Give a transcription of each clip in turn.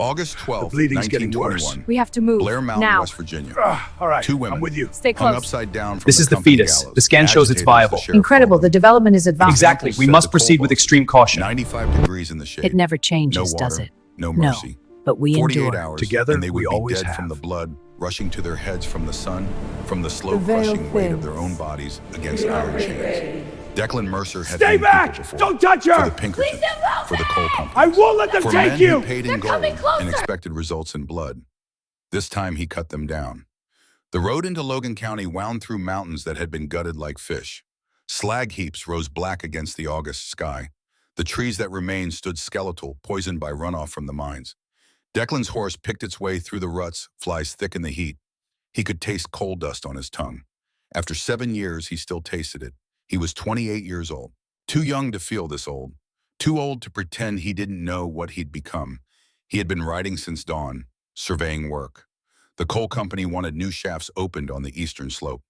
August The 12th, bleeding's getting worse. 1921. We have to move. Blair Mountain, now. West Virginia. All right, Two women I'm with you. Stay hung close. upside down from This is the company fetus. gallows. The scan shows it's Agitators, viable. the sheriff Incredible. called The them. development is advanced. Exactly. We Said must the proceed coal with boats. extreme caution. 95 degrees in the shade. It never changes, no does water, it? no No. mercy. But we 48 endure. hours, Together, and they would we be always dead from have. the blood rushing to their heads from the sun, from the slow The veil crushing weight of thins. their own bodies against iron chains. Declan Mercer had Stay known back! people before. Don't touch For her! the Pinkertons, for the coal companies. I won't let them for take men you! who paid in gold and expected results in blood. This time he cut them down. The road into Logan County wound through mountains that had been gutted like fish. Slag heaps rose black against the August sky. The trees that remained stood skeletal, poisoned by runoff from the mines. Declan's horse picked its way through the ruts, flies thick in the heat. He could taste coal dust on his tongue. After 7 years, he still tasted it. He was 28 years old. Too young to feel this old. Too old to pretend he didn't know what he'd become. He had been riding since dawn, surveying work. The coal company wanted new shafts opened on the eastern slope.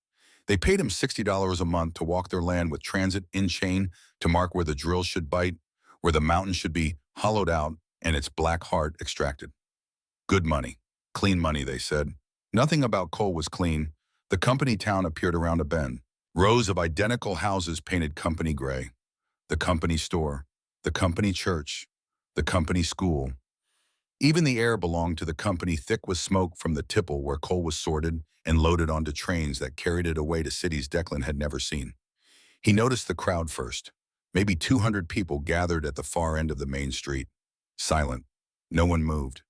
They paid him $60 a month to walk their land with transit in chain to mark where the drills should bite, where the mountain should be hollowed out and its black heart extracted. Good money. Clean money, they said. Nothing about coal was clean. The company town appeared around a bend. Rows of identical houses painted company gray. The company store, the company church, the company school. Even the air belonged to the company, thick with smoke from the tipple where coal was sorted and loaded onto trains that carried it away to cities Declan had never seen. He noticed the crowd first. Maybe 200 people gathered at the far end of the main street. Silent. No one moved.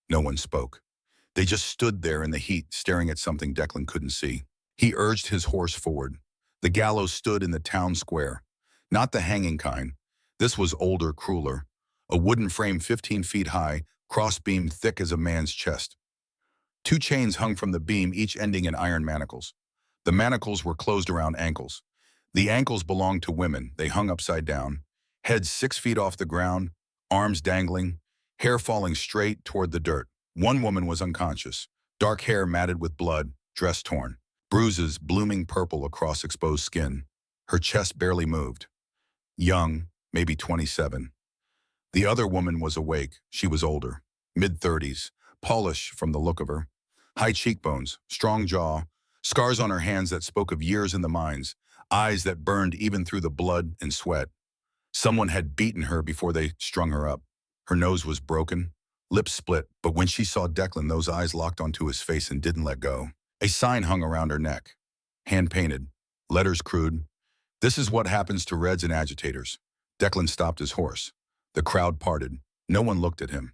No one spoke. They just stood there in the heat, staring at something Declan couldn't see. He urged his horse forward. The gallows stood in the town square. Not the hanging kind. This was older, crueler. A wooden frame 15 feet high, cross-beamed thick as a man's chest. 2 chains hung from the beam, each ending in iron manacles. The manacles were closed around ankles. The ankles belonged to women. They hung upside down, heads 6 feet off the ground, arms dangling, hair falling straight toward the dirt. One woman was unconscious, dark hair matted with blood, dress torn, bruises blooming purple across exposed skin. Her chest barely moved. Young, maybe 27. The other woman was awake. She was older, mid-30s, polished from the look of her. High cheekbones, strong jaw, scars on her hands that spoke of years in the mines, eyes that burned even through the blood and sweat. Someone had beaten her before they strung her up. Her nose was broken, lips split, but when she saw Declan, those eyes locked onto his face and didn't let go. A sign hung around her neck, hand-painted, letters crude. This is what happens to Reds and agitators. Declan stopped his horse. The crowd parted. No one looked at him.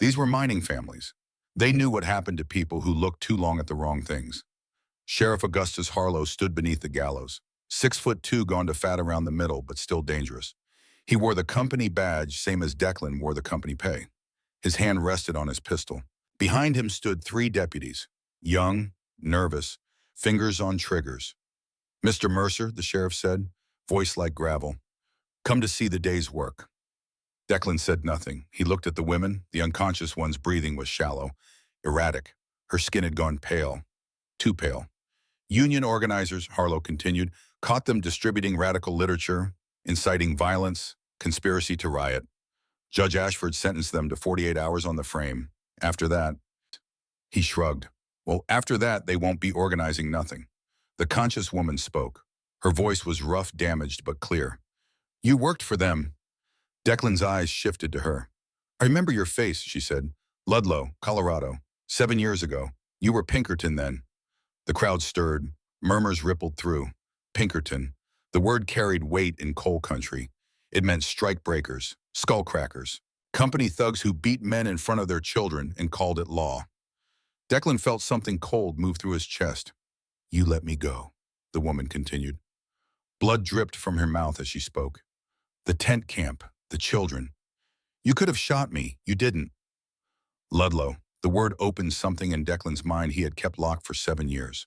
These were mining families. They knew what happened to people who looked too long at the wrong things. Sheriff Augustus Harlow stood beneath the gallows, 6'2", gone to fat around the middle, but still dangerous. He wore the company badge, same as Declan wore the company pay. His hand rested on his pistol. Behind him stood 3 deputies, young, nervous, fingers on triggers. "Mr. Mercer," the sheriff said, voice like gravel. "Come to see the day's work." Declan said nothing. He looked at the women. The unconscious one's breathing was shallow, erratic. Her skin had gone pale, too pale. Union organizers, Harlow continued, caught them distributing radical literature, inciting violence, conspiracy to riot. Judge Ashford sentenced them to 48 hours on the frame. After that, he shrugged. Well, after that, they won't be organizing nothing. The conscious woman spoke. Her voice was rough, damaged, but clear. "You worked for them." Declan's eyes shifted to her. "I remember your face," she said. "Ludlow, Colorado. 7 years ago. You were Pinkerton then." The crowd stirred. Murmurs rippled through. Pinkerton. The word carried weight in coal country. It meant strike breakers, skull crackers, company thugs who beat men in front of their children and called it law. Declan felt something cold move through his chest. "You let me go," the woman continued. Blood dripped from her mouth as she spoke. "The tent camp, the children. You could have shot me. You didn't." Ludlow. The word opened something in Declan's mind he had kept locked for 7 years.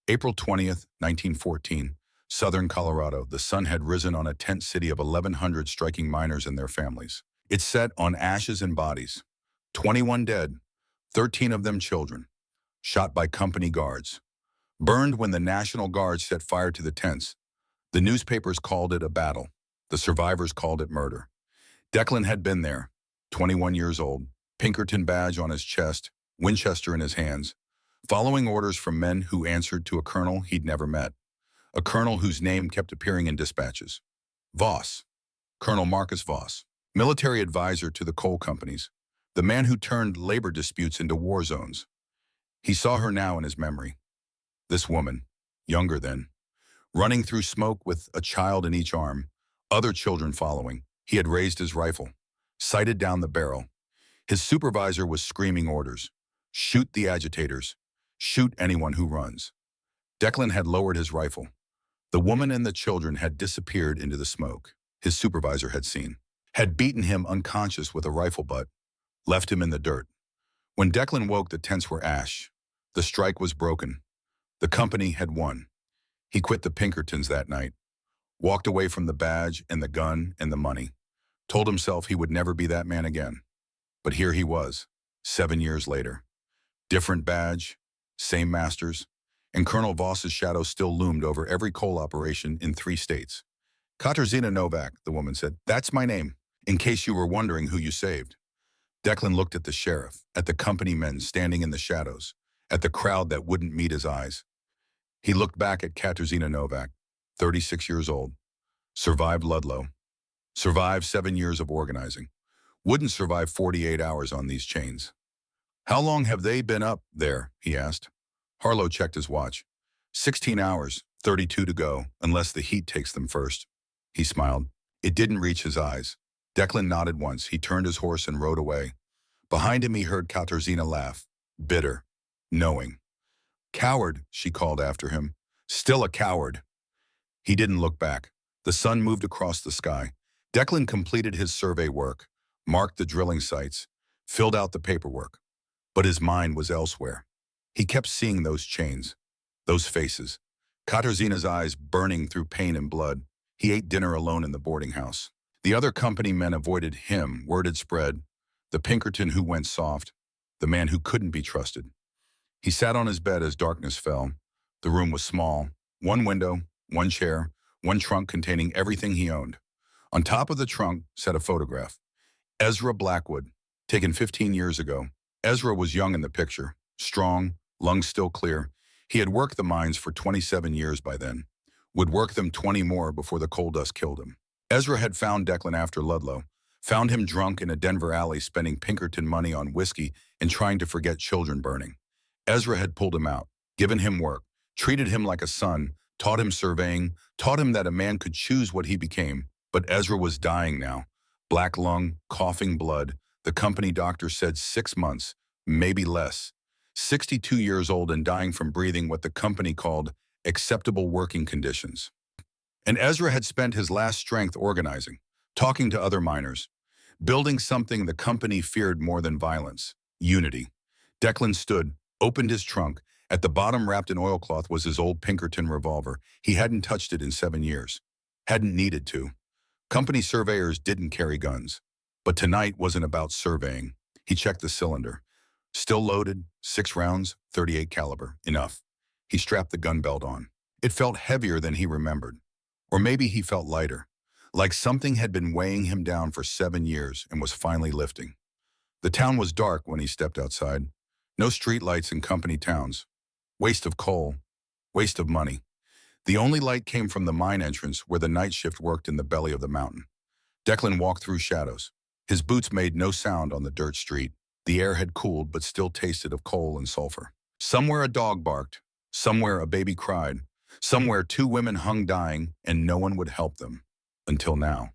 April 20th, 1914, southern Colorado. The sun had risen on a tent city of 1,100 striking miners and their families. It set on ashes and bodies. 21 dead, 13 of them children, shot by company guards. Burned when the National Guard set fire to the tents. The newspapers called it a battle. The survivors called it murder. Declan had been there, 21 years old, Pinkerton badge on his chest, Winchester in his hands, following orders from men who answered to a colonel he'd never met, a colonel whose name kept appearing in dispatches. Voss, Colonel Marcus Voss, military advisor to the coal companies, the man who turned labor disputes into war zones. He saw her now in his memory. This woman, younger then, running through smoke with a child in each arm, other children following. He had raised his rifle, sighted down the barrel. His supervisor was screaming orders. Shoot the agitators. Shoot anyone who runs. Declan had lowered his rifle. The woman and the children had disappeared into the smoke. His supervisor had seen, had beaten him unconscious with a rifle butt, left him in the dirt. When Declan woke, the tents were ash. The strike was broken. The company had won. He quit the Pinkertons that night, walked away from the badge and the gun and the money, told himself he would never be that man again. But here he was, 7 years later. Different badge, same masters, and Colonel Voss's shadow still loomed over every coal operation in 3 states. Katarzyna Novak, the woman said, "That's my name, in case you were wondering who you saved." Declan looked at the sheriff, at the company men standing in the shadows, at the crowd that wouldn't meet his eyes. He looked back at Katarzyna Novak, 36 years old, survived Ludlow, survived 7 years of organizing, wouldn't survive 48 hours on these chains. "How long have they been up there?" he asked. Harlow checked his watch. 16 hours, 32 to go, unless the heat takes them first. He smiled. It didn't reach his eyes. Declan nodded once. He turned his horse and rode away. Behind him he heard Katarzyna laugh, bitter, knowing. "Coward," she called after him. "Still a coward." He didn't look back. The sun moved across the sky. Declan completed his survey work, marked the drilling sites, filled out the paperwork. But his mind was elsewhere. He kept seeing those chains, those faces, Katarzyna's eyes burning through pain and blood. He ate dinner alone in the boarding house. The other company men avoided him, word had spread. The Pinkerton who went soft, the man who couldn't be trusted. He sat on his bed as darkness fell. The room was small. One window, one chair, one trunk containing everything he owned. On top of the trunk sat a photograph. Ezra Blackwood, taken 15 years ago. Ezra was young in the picture, strong, lungs still clear. He had worked the mines for 27 years by then, would work them 20 more before the coal dust killed him. Ezra had found Declan after Ludlow, found him drunk in a Denver alley spending Pinkerton money on whiskey and trying to forget children burning. Ezra had pulled him out, given him work, treated him like a son, taught him surveying, taught him that a man could choose what he became. But Ezra was dying now. Black lung, coughing blood. The company doctor said 6 months, maybe less. 62 years old and dying from breathing what the company called acceptable working conditions. And Ezra had spent his last strength organizing, talking to other miners, building something the company feared more than violence, unity. Declan stood, opened his trunk. At the bottom, wrapped in oilcloth, was his old Pinkerton revolver. He hadn't touched it in 7 years. Hadn't needed to. Company surveyors didn't carry guns. But tonight wasn't about surveying. He checked the cylinder. Still loaded, 6 rounds, 38 caliber, enough. He strapped the gun belt on. It felt heavier than he remembered. Or maybe he felt lighter, like something had been weighing him down for 7 years and was finally lifting. The town was dark when he stepped outside. No streetlights in company towns. Waste of coal. Waste of money. The only light came from the mine entrance where the night shift worked in the belly of the mountain. Declan walked through shadows. His boots made no sound on the dirt street. The air had cooled but still tasted of coal and sulfur. Somewhere a dog barked. Somewhere a baby cried. Somewhere 2 women hung dying and no one would help them. Until now.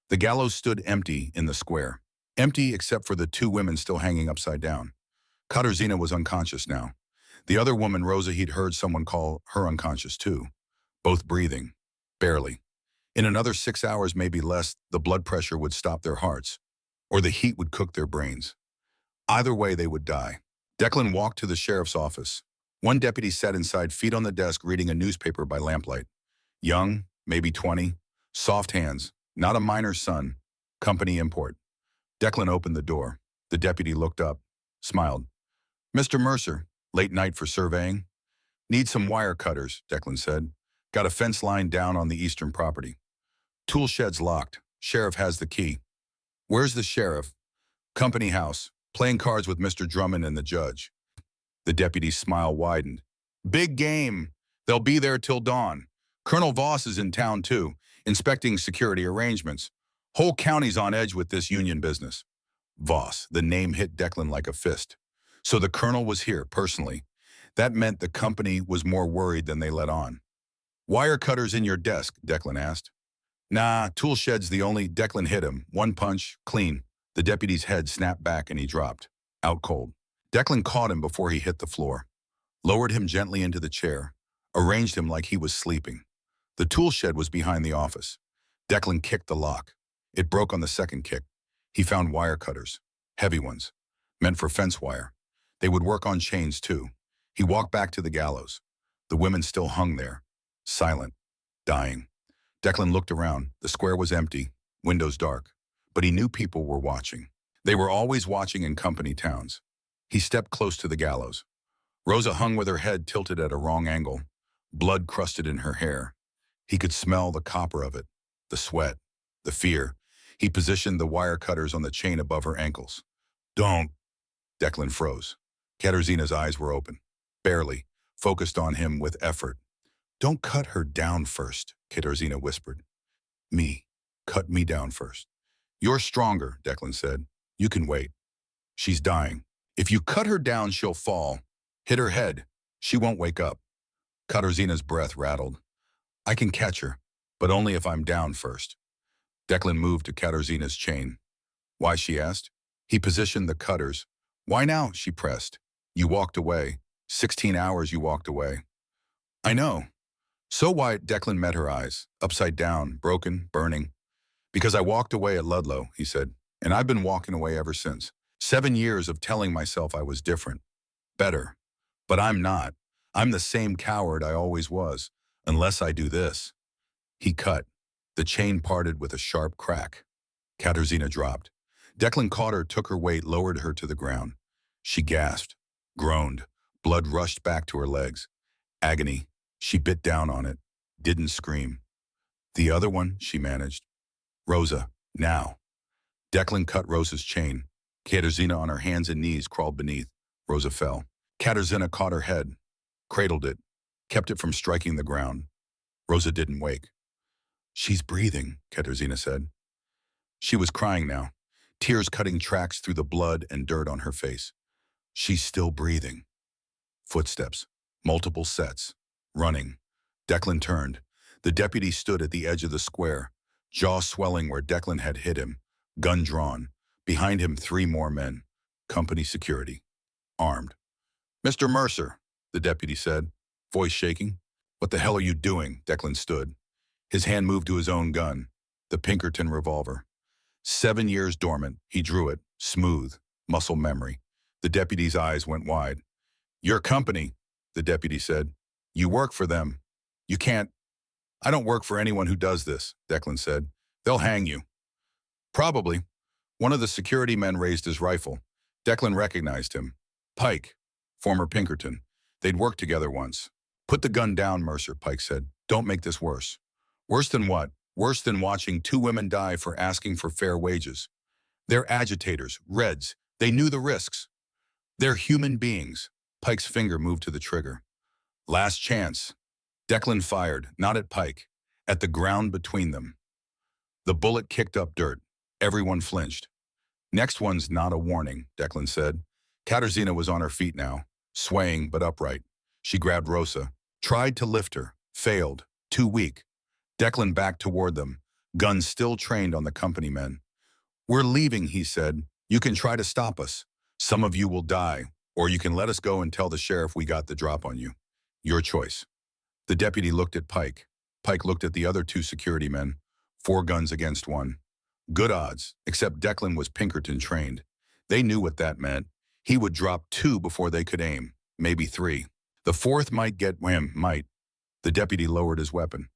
The gallows stood empty in the square. Empty except for the 2 women still hanging upside down. Katarzyna was unconscious now. The other woman, Rosa, he'd heard someone call her unconscious too. Both breathing. Barely. In another 6 hours, maybe less, the blood pressure would stop their hearts. Or the heat would cook their brains. Either way, they would die. Declan walked to the sheriff's office. One deputy sat inside, feet on the desk, reading a newspaper by lamplight. Young, maybe 20. Soft hands. Not a miner's son. Company import. Declan opened the door. The deputy looked up. Smiled. "Mr. Mercer, late night for surveying?" "Need some wire cutters," Declan said. "Got a fence line down on the eastern property." "Tool shed's locked. Sheriff has the key." "Where's the sheriff?" "Company house. Playing cards with Mr. Drummond and the judge. The deputy's smile widened. Big game. They'll be there till dawn. Colonel Voss is in town too, inspecting security arrangements. Whole county's on edge with this union business. Voss, the name hit Declan like a fist. So the colonel was here, personally. That meant the company was more worried than they let on. Wire cutters in your desk, Declan asked. Nah, tool shed's the only. Declan hit him. One punch, clean. The deputy's head snapped back and he dropped. Out cold. Declan caught him before he hit the floor. Lowered him gently into the chair. Arranged him like he was sleeping. The tool shed was behind the office. Declan kicked the lock. It broke on the second kick. He found wire cutters. Heavy ones. Meant for fence wire. They would work on chains too. He walked back to the gallows. The women still hung there. Silent. Dying. Declan looked around. The square was empty. Windows dark. But he knew people were watching. They were always watching in company towns. He stepped close to the gallows. Rosa hung with her head tilted at a wrong angle. Blood crusted in her hair. He could smell the copper of it. The sweat. The fear. He positioned the wire cutters on the chain above her ankles. Don't. Declan froze. Katerzina's eyes were open. Barely. Focused on him with effort. Don't cut her down first, Katerzina whispered. Me. Cut me down first. You're stronger, Declan said. You can wait. She's dying. If you cut her down, she'll fall. Hit her head. She won't wake up. Katerzina's breath rattled. I can catch her, but only if I'm down first. Declan moved to Katerzina's chain. Why, she asked. He positioned the cutters. Why now, she pressed. You walked away. 16 hours you walked away. I know. So why? Declan met her eyes, upside down, broken, burning. Because I walked away at Ludlow, he said, and I've been walking away ever since. 7 years of telling myself I was different, better. But I'm not. I'm the same coward I always was, unless I do this. He cut. The chain parted with a sharp crack. Katerzina dropped. Declan caught her, took her weight, lowered her to the ground. She gasped, groaned. Blood rushed back to her legs. Agony. She bit down on it. Didn't scream. The other one, she managed. Rosa, now. Declan cut Rosa's chain. Katerzina on her hands and knees crawled beneath. Rosa fell. Katerzina caught her head, cradled it, kept it from striking the ground. Rosa didn't wake. She's breathing, Katerzina said. She was crying now, tears cutting tracks through the blood and dirt on her face. She's still breathing. Footsteps, multiple sets, running. Declan turned. The deputy stood at the edge of the square, jaw swelling where Declan had hit him, gun drawn. Behind him, 3 more men, company security, armed. Mr. Mercer, the deputy said, voice shaking. What the hell are you doing? Declan stood. His hand moved to his own gun, the Pinkerton revolver. 7 years dormant, he drew it, smooth, muscle memory. The deputy's eyes went wide. Your company, the deputy said. You work for them. You can't. I don't work for anyone who does this, Declan said. They'll hang you. Probably. One of the security men raised his rifle. Declan recognized him. Pike, former Pinkerton. They'd worked together once. Put the gun down, Mercer, Pike said. Don't make this worse. Worse than what? Worse than watching 2 women die for asking for fair wages. They're agitators, Reds. They knew the risks. They're human beings. Pike's finger moved to the trigger. Last chance. Declan fired, not at Pike, at the ground between them. The bullet kicked up dirt. Everyone flinched. Next one's not a warning, Declan said. Katerzina was on her feet now, swaying but upright. She grabbed Rosa, tried to lift her, failed, too weak. Declan backed toward them, guns still trained on the company men. We're leaving, he said. You can try to stop us. Some of you will die, or you can let us go and tell the sheriff we got the drop on you. Your choice. The deputy looked at Pike. Pike looked at the other 2 security men, 4 guns against 1. Good odds, except Declan was Pinkerton trained. They knew what that meant. He would drop 2 before they could aim, maybe 3. The 4th might get wham, might. The deputy lowered his weapon.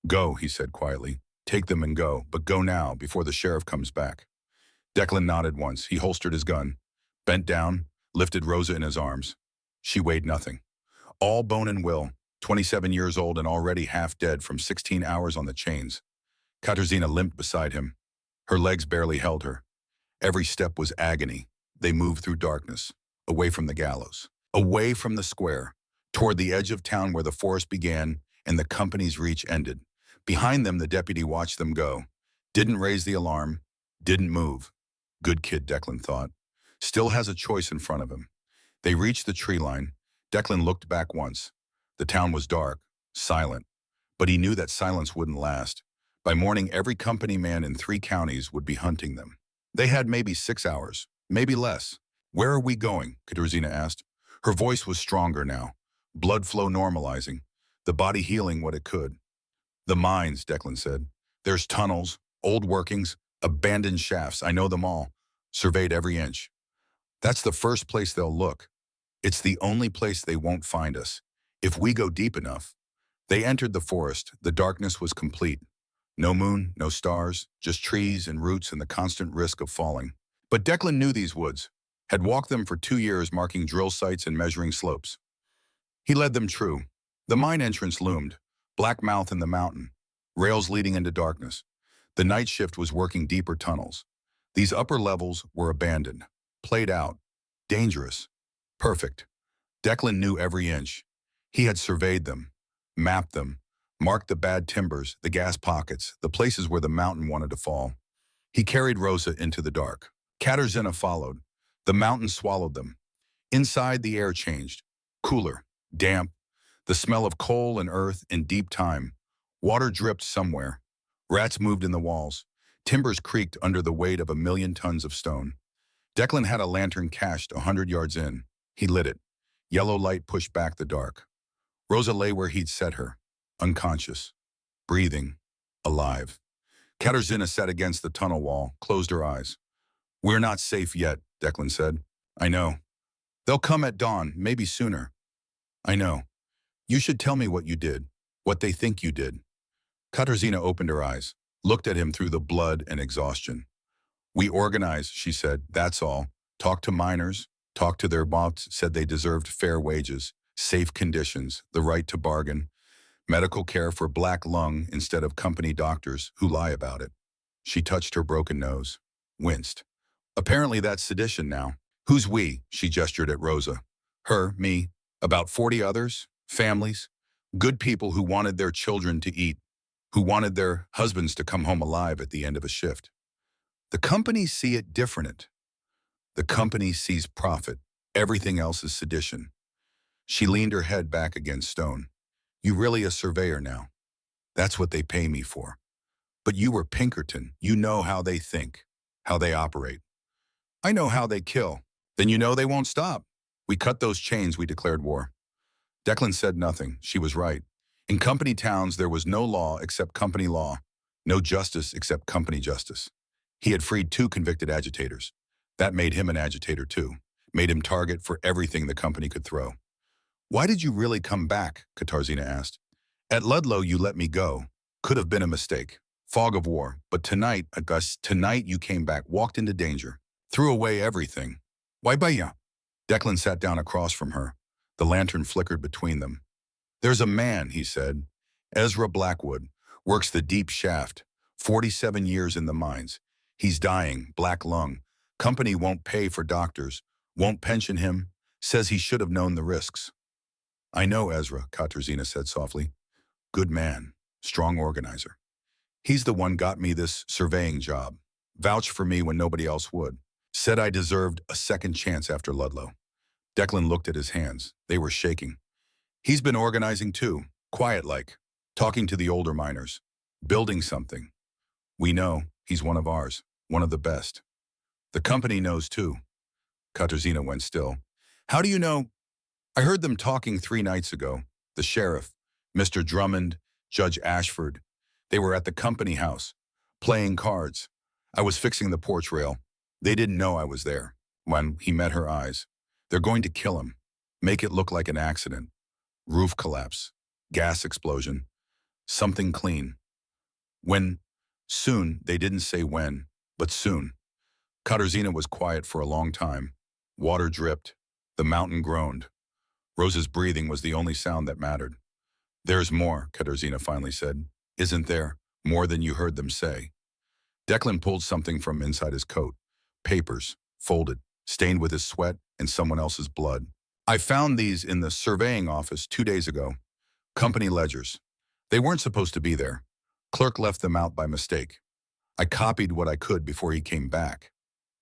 Go, he said quietly. Take them and go, but go now, before the sheriff comes back. Declan nodded once. He holstered his gun, bent down, lifted Rosa in his arms. She weighed nothing. All bone and will, 27 years old and already half dead from 16 hours on the chains. Katerzina limped beside him. Her legs barely held her. Every step was agony, They moved through darkness, away from the gallows, away from the square, toward the edge of town where the forest began and the company's reach ended. Behind them, the deputy watched them go. Didn't raise the alarm, didn't move. Good kid, Declan thought. Still has a choice in front of him. They reached the tree line. Declan looked back once. The town was dark, silent, but he knew that silence wouldn't last. By morning, every company man in 3 counties would be hunting them. They had maybe 6 hours, maybe less. Where are we going? Katarzyna asked. Her voice was stronger now, blood flow normalizing, the body healing what it could. The mines, Declan said. There's tunnels, old workings, abandoned shafts. I know them all. Surveyed every inch. That's the first place they'll look. It's the only place they won't find us. If we go deep enough. They entered the forest. The darkness was complete. No moon, no stars, just trees and roots and the constant risk of falling. But Declan knew these woods, had walked them for 2 years marking drill sites and measuring slopes. He led them true. The mine entrance loomed, black mouth in the mountain, rails leading into darkness. The night shift was working deeper tunnels. These upper levels were abandoned, played out, dangerous, perfect. Declan knew every inch. He had surveyed them, mapped them, marked the bad timbers, the gas pockets, the places where the mountain wanted to fall. He carried Rosa into the dark. Katarzyna followed. The mountain swallowed them. Inside, the air changed. Cooler, damp, the smell of coal and earth in deep time. Water dripped somewhere. Rats moved in the walls. Timbers creaked under the weight of 1,000,000 tons of stone. Declan had a lantern cached 100 yards in. He lit it. Yellow light pushed back the dark. Rosa lay where he'd set her, unconscious, breathing, alive. Katarzyna sat against the tunnel wall, closed her eyes. We're not safe yet, Declan said. I know. They'll come at dawn, maybe sooner. I know. You should tell me what you did, what they think you did. Katarzyna opened her eyes, looked at him through the blood and exhaustion. We organized, she said, that's all. Talked to miners, talked to their boss, said they deserved fair wages, safe conditions, the right to bargain, medical care for black lung instead of company doctors who lie about it. She touched her broken nose, winced. Apparently that's sedition now. Who's we? She gestured at Rosa. Her, me, about 40 others, families, good people who wanted their children to eat, who wanted their husbands to come home alive at the end of a shift. The companies see it different. The company sees profit. Everything else is sedition. She leaned her head back against stone. You really a surveyor now. That's what they pay me for. But you were Pinkerton. You know how they think, how they operate. I know how they kill. Then you know they won't stop. We cut those chains, we declared war. Declan said nothing. She was right. In company towns, there was no law except company law, no justice except company justice. He had freed 2 convicted agitators. That made him an agitator too, made him target for everything the company could throw. Why did you really come back? Katarzyna asked. At Ludlow, you let me go. Could have been a mistake. Fog of war. But tonight, August, tonight you came back, walked into danger, threw away everything. Why baya? Declan sat down across from her. The lantern flickered between them. There's a man, he said. Ezra Blackwood. Works the deep shaft. 47 years in the mines. He's dying, black lung. Company won't pay for doctors. Won't pension him. Says he should have known the risks. I know Ezra, Katarzyna said softly. Good man. Strong organizer. He's the one got me this surveying job. Vouched for me when nobody else would. Said I deserved a second chance after Ludlow. Declan looked at his hands. They were shaking. He's been organizing too, quiet-like, talking to the older miners, building something. We know he's one of ours, one of the best. The company knows too. Katarzyna went still. How do you know? I heard them talking 3 nights ago. The sheriff, Mr. Drummond, Judge Ashford. They were at the company house, playing cards. I was fixing the porch rail. They didn't know I was there. When he met her eyes. They're going to kill him. Make it look like an accident. Roof collapse. Gas explosion. Something clean. When? Soon. They didn't say when, but soon. Katarzyna was quiet for a long time. Water dripped. The mountain groaned. Rosa's breathing was the only sound that mattered. There's more, Katarzyna finally said. Isn't there? More than you heard them say. Declan pulled something from inside his coat. Papers, folded, stained with his sweat and someone else's blood. I found these in the surveying office 2 days ago. Company ledgers. They weren't supposed to be there. Clerk left them out by mistake. I copied what I could before he came back.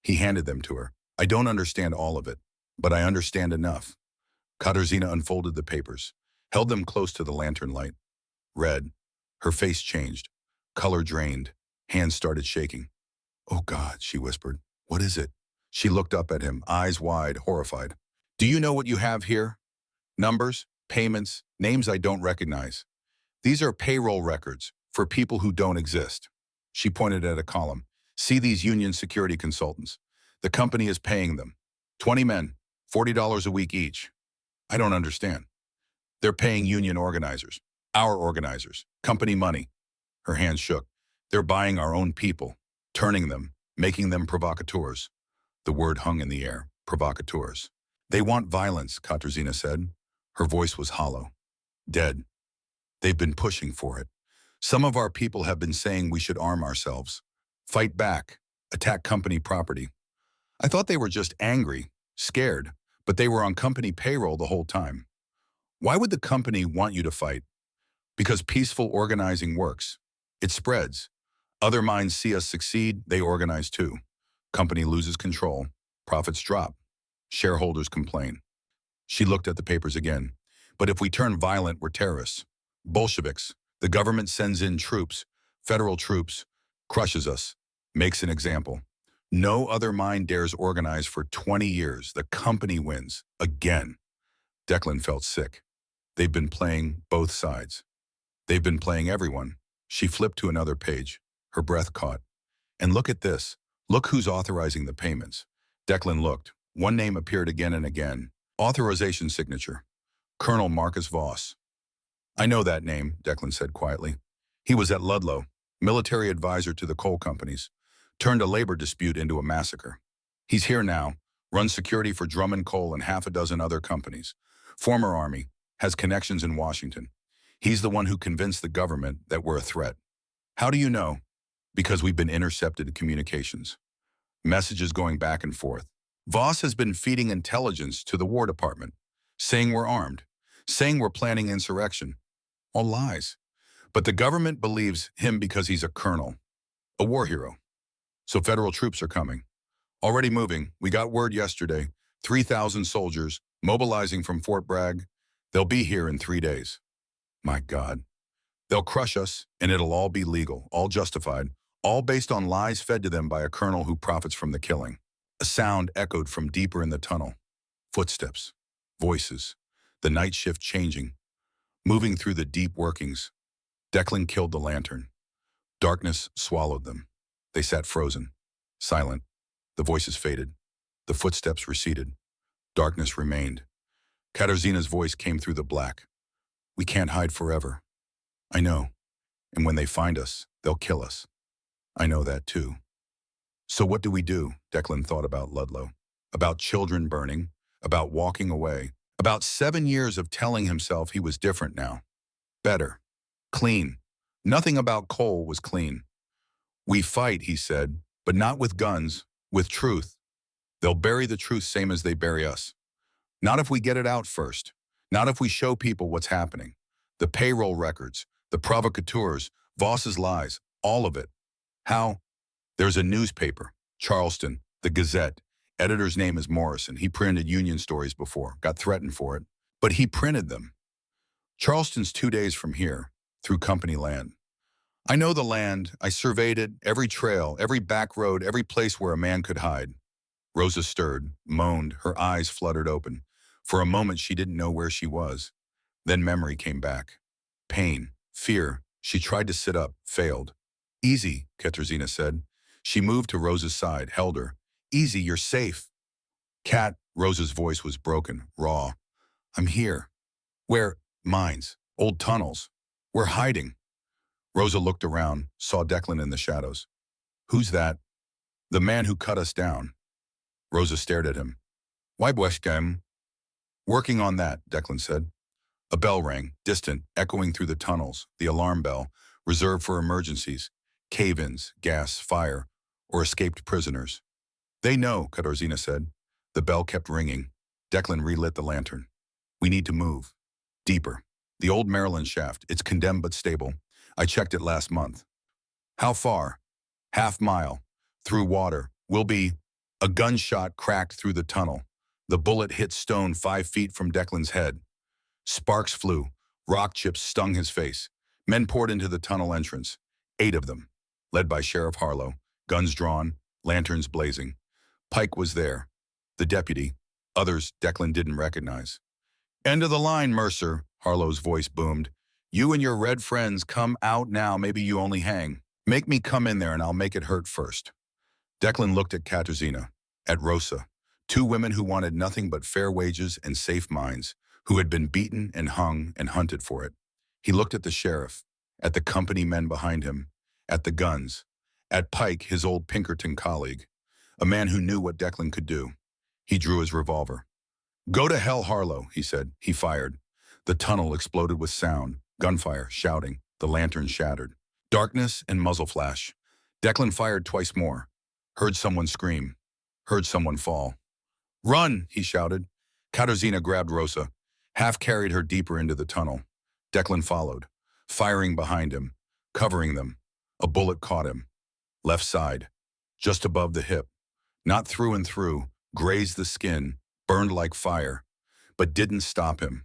He handed them to her. I don't understand all of it, but I understand enough. Katarzyna unfolded the papers, held them close to the lantern light. Read. Her face changed. Color drained. Hands started shaking. "Oh God," she whispered. "What is it?" She looked up at him, eyes wide, horrified. "Do you know what you have here? Numbers, payments, names I don't recognize. These are payroll records for people who don't exist." She pointed at a column. "See these union security consultants. The company is paying them. 20 men, $40 a week each. I don't understand. They're paying union organizers, our organizers, company money." Her hands shook. "They're buying our own people, turning them, making them provocateurs." The word hung in the air, provocateurs. "They want violence," Katarzyna said. Her voice was hollow. "Dead. They've been pushing for it. Some of our people have been saying we should arm ourselves, fight back, attack company property. I thought they were just angry, scared, but they were on company payroll the whole time. Why would the company want you to fight? Because peaceful organizing works. It spreads. Other minds see us succeed, they organize too. Company loses control. Profits drop. Shareholders complain." She looked at the papers again. "But if we turn violent, we're terrorists. Bolsheviks. The government sends in troops, federal troops, crushes us, makes an example. No other mind dares organize for 20 years. The company wins. Again." Declan felt sick. They've been playing both sides. They've been playing everyone. She flipped to another page. Her breath caught. "And look at this. Look who's authorizing the payments." Declan looked. One name appeared again and again. Authorization signature. Colonel Marcus Voss. "I know that name," Declan said quietly. "He was at Ludlow, military advisor to the coal companies. Turned a labor dispute into a massacre. He's here now, runs security for Drummond Coal and half a dozen other companies. Former Army, has connections in Washington. He's the one who convinced the government that we're a threat." "How do you know?" "Because we've been intercepted communications. Messages going back and forth. Voss has been feeding intelligence to the War Department, saying we're armed, saying we're planning insurrection. All lies. But the government believes him because he's a colonel, a war hero. So federal troops are coming. Already moving. We got word yesterday. 3,000 soldiers mobilizing from Fort Bragg. They'll be here in 3 days. My God. They'll crush us, and it'll all be legal, all justified, all based on lies fed to them by a colonel who profits from the killing." A sound echoed from deeper in the tunnel. Footsteps. Voices. The night shift changing. Moving through the deep workings. Declan killed the lantern. Darkness swallowed them. They sat frozen, silent. The voices faded. The footsteps receded. Darkness remained. Katarzyna's voice came through the black. "We can't hide forever. I know. And when they find us, they'll kill us. I know that too." So what do we do? Declan thought about Ludlow. About children burning. About walking away. About 7 years of telling himself he was different now. Better. Clean. Nothing about coal was clean. "We fight," he said, "but not with guns, with truth. They'll bury the truth same as they bury us. Not if we get it out first. Not if we show people what's happening. The payroll records, the provocateurs, Voss's lies, all of it. How? There's a newspaper, Charleston, the Gazette. Editor's name is Morrison. He printed union stories before, got threatened for it. But he printed them. Charleston's 2 days from here, through company land. I know the land. I surveyed it, every trail, every back road, every place where a man could hide." Rosa stirred, moaned, her eyes fluttered open. For a moment she didn't know where she was. Then memory came back. Pain, fear. She tried to sit up, failed. "Easy," Katarzyna said. She moved to Rosa's side, held her. "Easy, you're safe." "Kat," Rosa's voice was broken, raw. "I'm here." "Where?" "Mines. Old tunnels. We're hiding." Rosa looked around, saw Declan in the shadows. "Who's that?" "The man who cut us down." Rosa stared at him. "Why Bweshkem?" "Working on that," Declan said. A bell rang, distant, echoing through the tunnels, the alarm bell, reserved for emergencies, cave-ins, gas, fire, or escaped prisoners. "They know," Katarzyna said. The bell kept ringing. Declan relit the lantern. We need to move. Deeper. The old Maryland shaft. It's condemned but stable. I checked it last month. How far? Half mile. Through water. Will be. A gunshot cracked through the tunnel. The bullet hit stone 5 feet from Declan's head. Sparks flew. Rock chips stung his face. Men poured into the tunnel entrance. 8 of them, led by Sheriff Harlow, guns drawn, lanterns blazing. Pike was there. The deputy. Others Declan didn't recognize. End of the line, Mercer, Harlow's voice boomed. You and your red friends come out now, maybe you only hang. Make me come in there and I'll make it hurt first. Declan looked at Katarzyna, at Rosa, 2 women who wanted nothing but fair wages and safe minds, who had been beaten and hung and hunted for it. He looked at the sheriff, at the company men behind him, at the guns, at Pike, his old Pinkerton colleague, a man who knew what Declan could do. He drew his revolver. Go to hell, Harlow, he said. He fired. The tunnel exploded with sound, gunfire, shouting. The lantern shattered. Darkness and muzzle flash. Declan fired twice more. Heard someone scream. Heard someone fall. Run, he shouted. Katarzyna grabbed Rosa, half-carried her deeper into the tunnel. Declan followed, firing behind him, covering them. A bullet caught him. Left side, just above the hip. Not through and through, grazed the skin, burned like fire, but didn't stop him.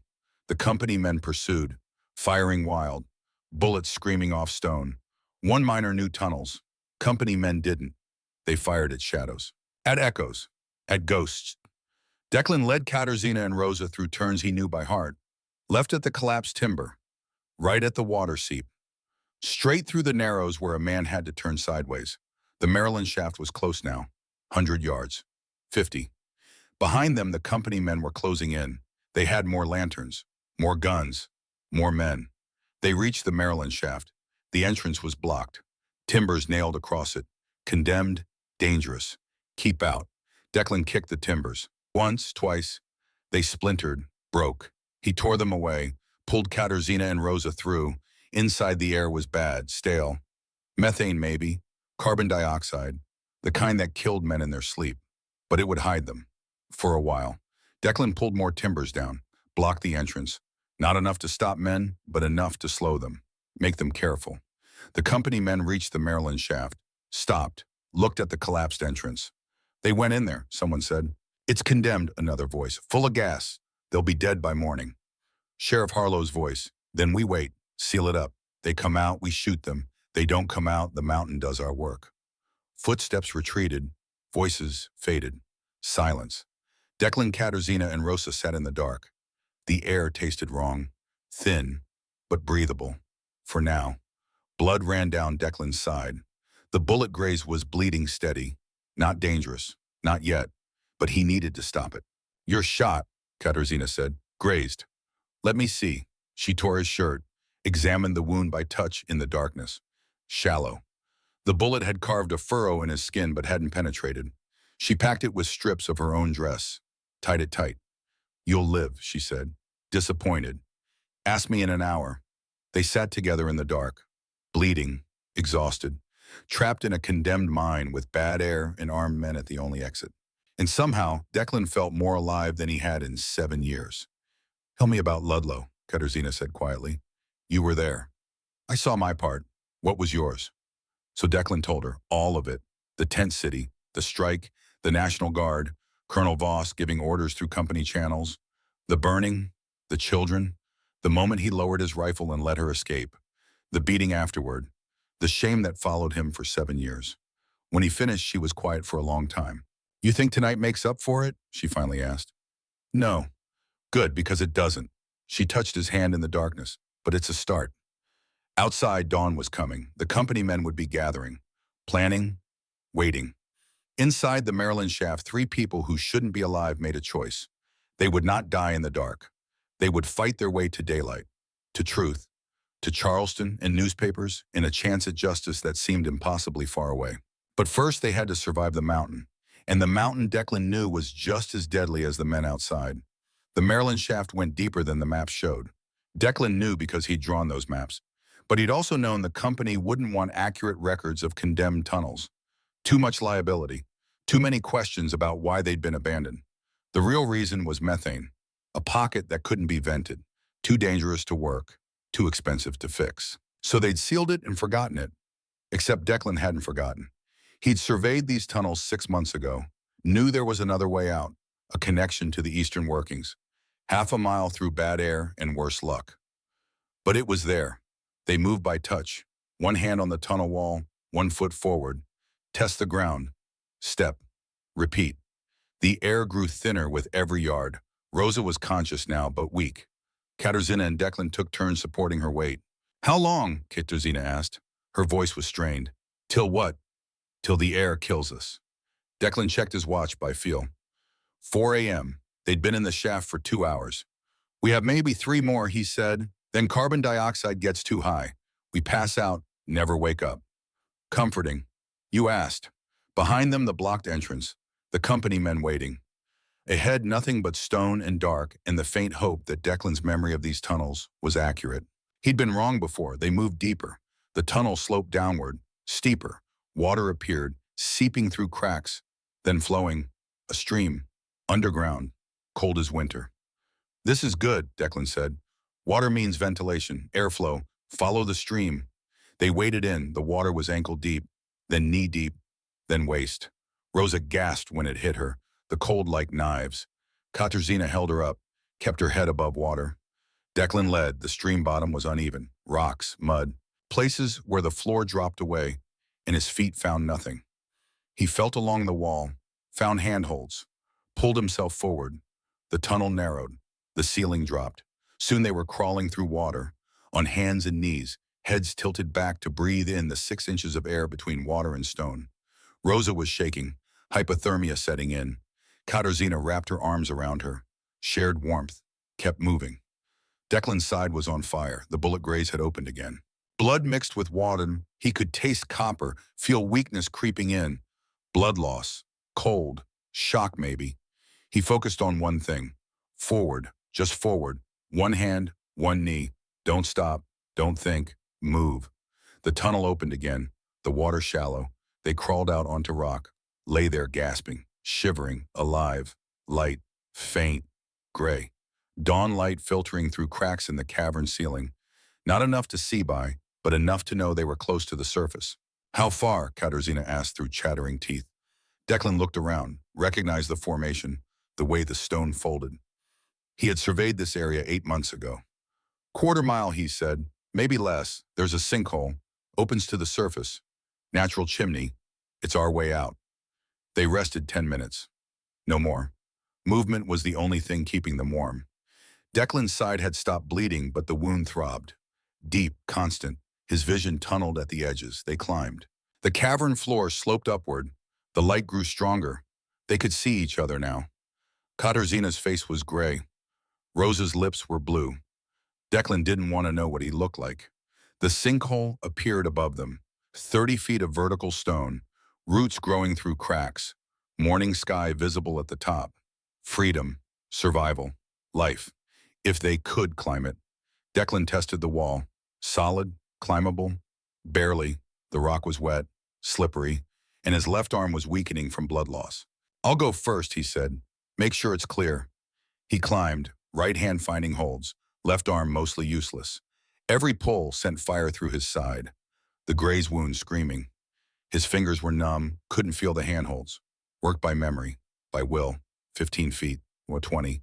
The company men pursued, firing wild, bullets screaming off stone. One miner knew tunnels. Company men didn't. They fired at shadows, at echoes, at ghosts. Declan led Katarzyna and Rosa through turns he knew by heart, left at the collapsed timber, right at the water seep, straight through the narrows where a man had to turn sideways. The Maryland shaft was close now, 100 yards, 50. Behind them, the company men were closing in. They had more lanterns, more guns, more men. They reached the Maryland shaft. The entrance was blocked, timbers nailed across it. Condemned, dangerous. Keep out. Declan kicked the timbers. Once, twice. They splintered, broke. He tore them away, pulled Katarzyna and Rosa through. Inside the air was bad, stale. Methane maybe, carbon dioxide, the kind that killed men in their sleep. But it would hide them. For a while. Declan pulled more timbers down, blocked the entrance. Not enough to stop men, but enough to slow them, make them careful. The company men reached the Maryland shaft, stopped, looked at the collapsed entrance. They went in there, someone said. It's condemned, another voice, full of gas. They'll be dead by morning. Sheriff Harlow's voice. Then we wait, seal it up. They come out, we shoot them. They don't come out, the mountain does our work. Footsteps retreated, voices faded. Silence. Declan, Katarzyna, and Rosa sat in the dark. The air tasted wrong, thin, but breathable. For now. Blood ran down Declan's side. The bullet graze was bleeding steady. Not dangerous, not yet, but he needed to stop it. You're shot, Katarzyna said. Grazed. Let me see. She tore his shirt, examined the wound by touch in the darkness. Shallow. The bullet had carved a furrow in his skin but hadn't penetrated. She packed it with strips of her own dress. Tied it tight. You'll live, she said, disappointed. Ask me in an hour. They sat together in the dark, bleeding, exhausted, trapped in a condemned mine with bad air and armed men at the only exit. And somehow, Declan felt more alive than he had in 7 years. Tell me about Ludlow, Katarzyna said quietly. You were there. I saw my part. What was yours? So Declan told her, all of it. The tent city, the strike, the National Guard, Colonel Voss giving orders through company channels, the burning, the children, the moment he lowered his rifle and let her escape, the beating afterward, the shame that followed him for 7 years. When he finished, she was quiet for a long time. You think tonight makes up for it? She finally asked. No. Good, because it doesn't. She touched his hand in the darkness, but it's a start. Outside, dawn was coming. The company men would be gathering, planning, waiting. Inside the Maryland shaft, 3 people who shouldn't be alive made a choice. They would not die in the dark. They would fight their way to daylight, to truth, to Charleston and newspapers, and a chance at justice that seemed impossibly far away. But first they had to survive the mountain. And the mountain Declan knew was just as deadly as the men outside. The Maryland shaft went deeper than the maps showed. Declan knew because he'd drawn those maps. But he'd also known the company wouldn't want accurate records of condemned tunnels. Too much liability. Too many questions about why they'd been abandoned. The real reason was methane, a pocket that couldn't be vented, too dangerous to work, too expensive to fix. So they'd sealed it and forgotten it, except Declan hadn't forgotten. He'd surveyed these tunnels 6 months ago, knew there was another way out, a connection to the eastern workings, half a mile through bad air and worse luck. But it was there. They moved by touch, one hand on the tunnel wall, 1 foot forward. Test the ground. Step. Repeat. The air grew thinner with every yard. Rosa was conscious now, but weak. Katarzyna and Declan took turns supporting her weight. How long? Katarzyna asked. Her voice was strained. Till what? Till the air kills us. Declan checked his watch by feel. 4 a.m. They'd been in the shaft for 2 hours. We have maybe 3 more, he said. Then carbon dioxide gets too high. We pass out, never wake up. Comforting. You asked. Behind them, the blocked entrance, the company men waiting. Ahead, nothing but stone and dark, and the faint hope that Declan's memory of these tunnels was accurate. He'd been wrong before. They moved deeper. The tunnel sloped downward, steeper. Water appeared, seeping through cracks, then flowing, a stream, underground, cold as winter. This is good, Declan said. Water means ventilation, airflow. Follow the stream. They waded in. The water was ankle deep, then knee deep, then waist. Rosa gasped when it hit her, the cold like knives. Katarzyna held her up, kept her head above water. Declan led. The stream bottom was uneven, rocks, mud, places where the floor dropped away, and his feet found nothing. He felt along the wall, found handholds, pulled himself forward. The tunnel narrowed. The ceiling dropped. Soon they were crawling through water, on hands and knees, heads tilted back to breathe in the 6 inches of air between water and stone. Rosa was shaking, hypothermia setting in. Katarzyna wrapped her arms around her, shared warmth, kept moving. Declan's side was on fire. The bullet graze had opened again. Blood mixed with water. He could taste copper, feel weakness creeping in. Blood loss, cold, shock maybe. He focused on one thing. Forward, just forward. One hand, one knee. Don't stop, don't think, move. The tunnel opened again, the water shallow. They crawled out onto rock, lay there gasping, shivering, alive, light, faint, gray. Dawn light filtering through cracks in the cavern ceiling. Not enough to see by, but enough to know they were close to the surface. How far? Katarzyna asked through chattering teeth. Declan looked around, recognized the formation, the way the stone folded. He had surveyed this area 8 months ago. Quarter mile, he said, maybe less. There's a sinkhole, opens to the surface. Natural chimney. It's our way out. They rested 10 minutes. No more. Movement was the only thing keeping them warm. Declan's side had stopped bleeding, but the wound throbbed. Deep, constant, his vision tunneled at the edges. They climbed. The cavern floor sloped upward. The light grew stronger. They could see each other now. Katarzyna's face was gray. Rosa's lips were blue. Declan didn't want to know what he looked like. The sinkhole appeared above them. 30 feet of vertical stone, roots growing through cracks, morning sky visible at the top. Freedom, survival, life. If they could climb it. Declan tested the wall. Solid, climbable, barely. The rock was wet, slippery, and his left arm was weakening from blood loss. I'll go first, he said. Make sure it's clear. He climbed, right hand finding holds, left arm mostly useless. Every pull sent fire through his side. The graze wound screaming. His fingers were numb, couldn't feel the handholds. Worked by memory, by will, 15 feet, or 20.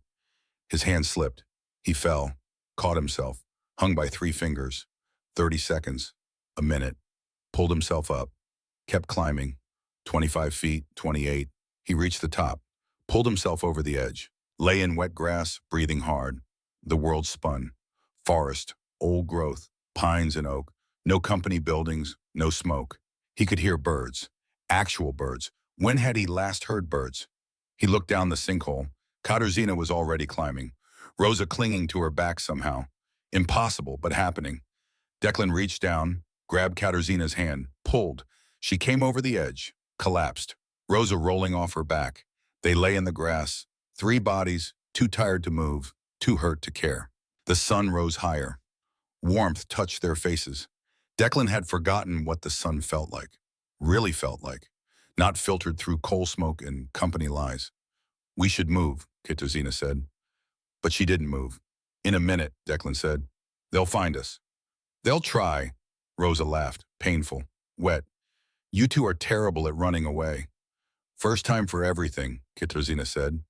His hand slipped. He fell, caught himself, hung by 3 fingers. 30 seconds, a minute. Pulled himself up, kept climbing. 25 feet, 28. He reached the top, pulled himself over the edge. Lay in wet grass, breathing hard. The world spun. Forest, old growth, pines and oak. No company buildings, no smoke. He could hear birds. Actual birds. When had he last heard birds? He looked down the sinkhole. Katarzyna was already climbing. Rosa clinging to her back somehow. Impossible, but happening. Declan reached down, grabbed Katarzyna's hand, pulled. She came over the edge, collapsed. Rosa rolling off her back. They lay in the grass. 3 bodies, too tired to move, too hurt to care. The sun rose higher. Warmth touched their faces. Declan had forgotten what the sun felt like, really felt like, not filtered through coal smoke and company lies. We should move, Katarzyna said. But she didn't move. In a minute, Declan said. They'll find us. They'll try. Rosa laughed, painful, wet. You two are terrible at running away. First time for everything, Katarzyna said.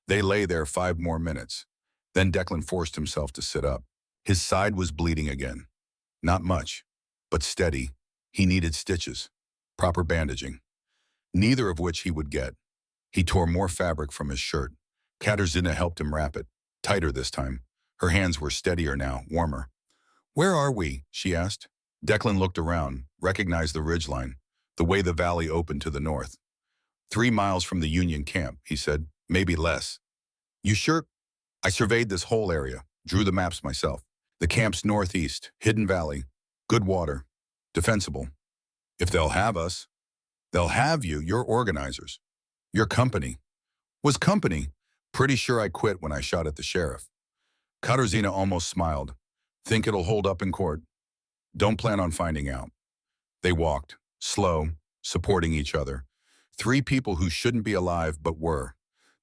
They lay there 5 more minutes. Then Declan forced himself to sit up. His side was bleeding again. Not much, but steady. He needed stitches, proper bandaging, neither of which he would get. He tore more fabric from his shirt. Katarzyna helped him wrap it, tighter this time. Her hands were steadier now, warmer. Where are we? She asked. Declan looked around, recognized the ridgeline, the way the valley opened to the north. 3 miles from the Union camp, he said, maybe less. You sure? I surveyed this whole area, drew the maps myself. The camp's northeast, hidden valley, good water, defensible. If they'll have us, they'll have you, you're organizers. Your company. Was company? Pretty sure I quit when I shot at the sheriff. Katarzyna almost smiled. Think it'll hold up in court? Don't plan on finding out. They walked, slow, supporting each other. 3 people who shouldn't be alive but were.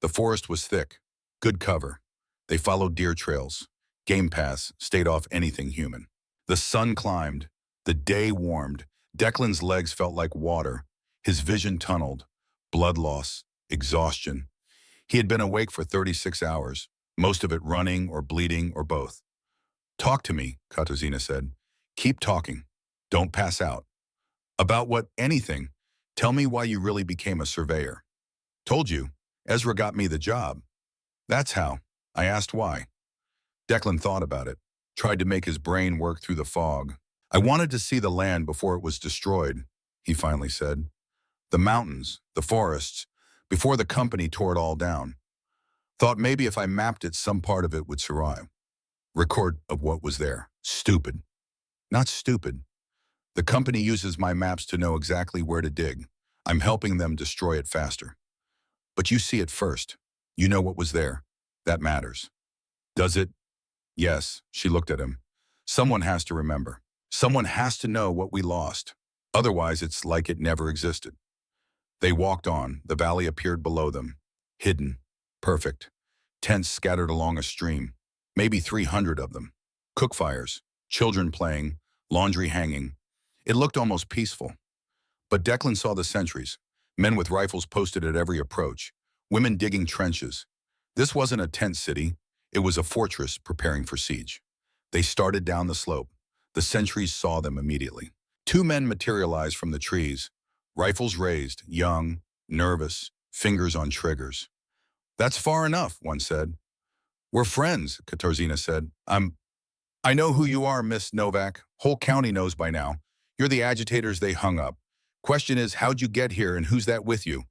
The forest was thick, good cover. They followed deer trails, game paths, stayed off anything human. The sun climbed, the day warmed. Declan's legs felt like water, his vision tunneled, blood loss, exhaustion. He had been awake for 36 hours, most of it running or bleeding or both. Talk to me, Katarzyna said. Keep talking. Don't pass out. About what? Anything. Tell me why you really became a surveyor. Told you. Ezra got me the job. That's how. I asked why. Declan thought about it, tried to make his brain work through the fog. I wanted to see the land before it was destroyed, he finally said. The mountains, the forests, before the company tore it all down. Thought maybe if I mapped it, some part of it would survive. Record of what was there. Stupid. Not stupid. The company uses my maps to know exactly where to dig. I'm helping them destroy it faster. But you see it first. You know what was there. That matters. Does it? Yes, she looked at him. Someone has to remember. Someone has to know what we lost. Otherwise, it's like it never existed. They walked on. The valley appeared below them. Hidden. Perfect. Tents scattered along a stream. Maybe 300 of them. Cookfires. Children playing. Laundry hanging. It looked almost peaceful. But Declan saw the sentries. Men with rifles posted at every approach. Women digging trenches. This wasn't a tent city. It was a fortress preparing for siege. They started down the slope. The sentries saw them immediately. 2 men materialized from the trees. Rifles raised, young, nervous, fingers on triggers. That's far enough, one said. We're friends, Katarzyna said. I know who you are, Miss Novak. Whole county knows by now. You're the agitators they hung up. Question is, how'd you get here and who's that with you?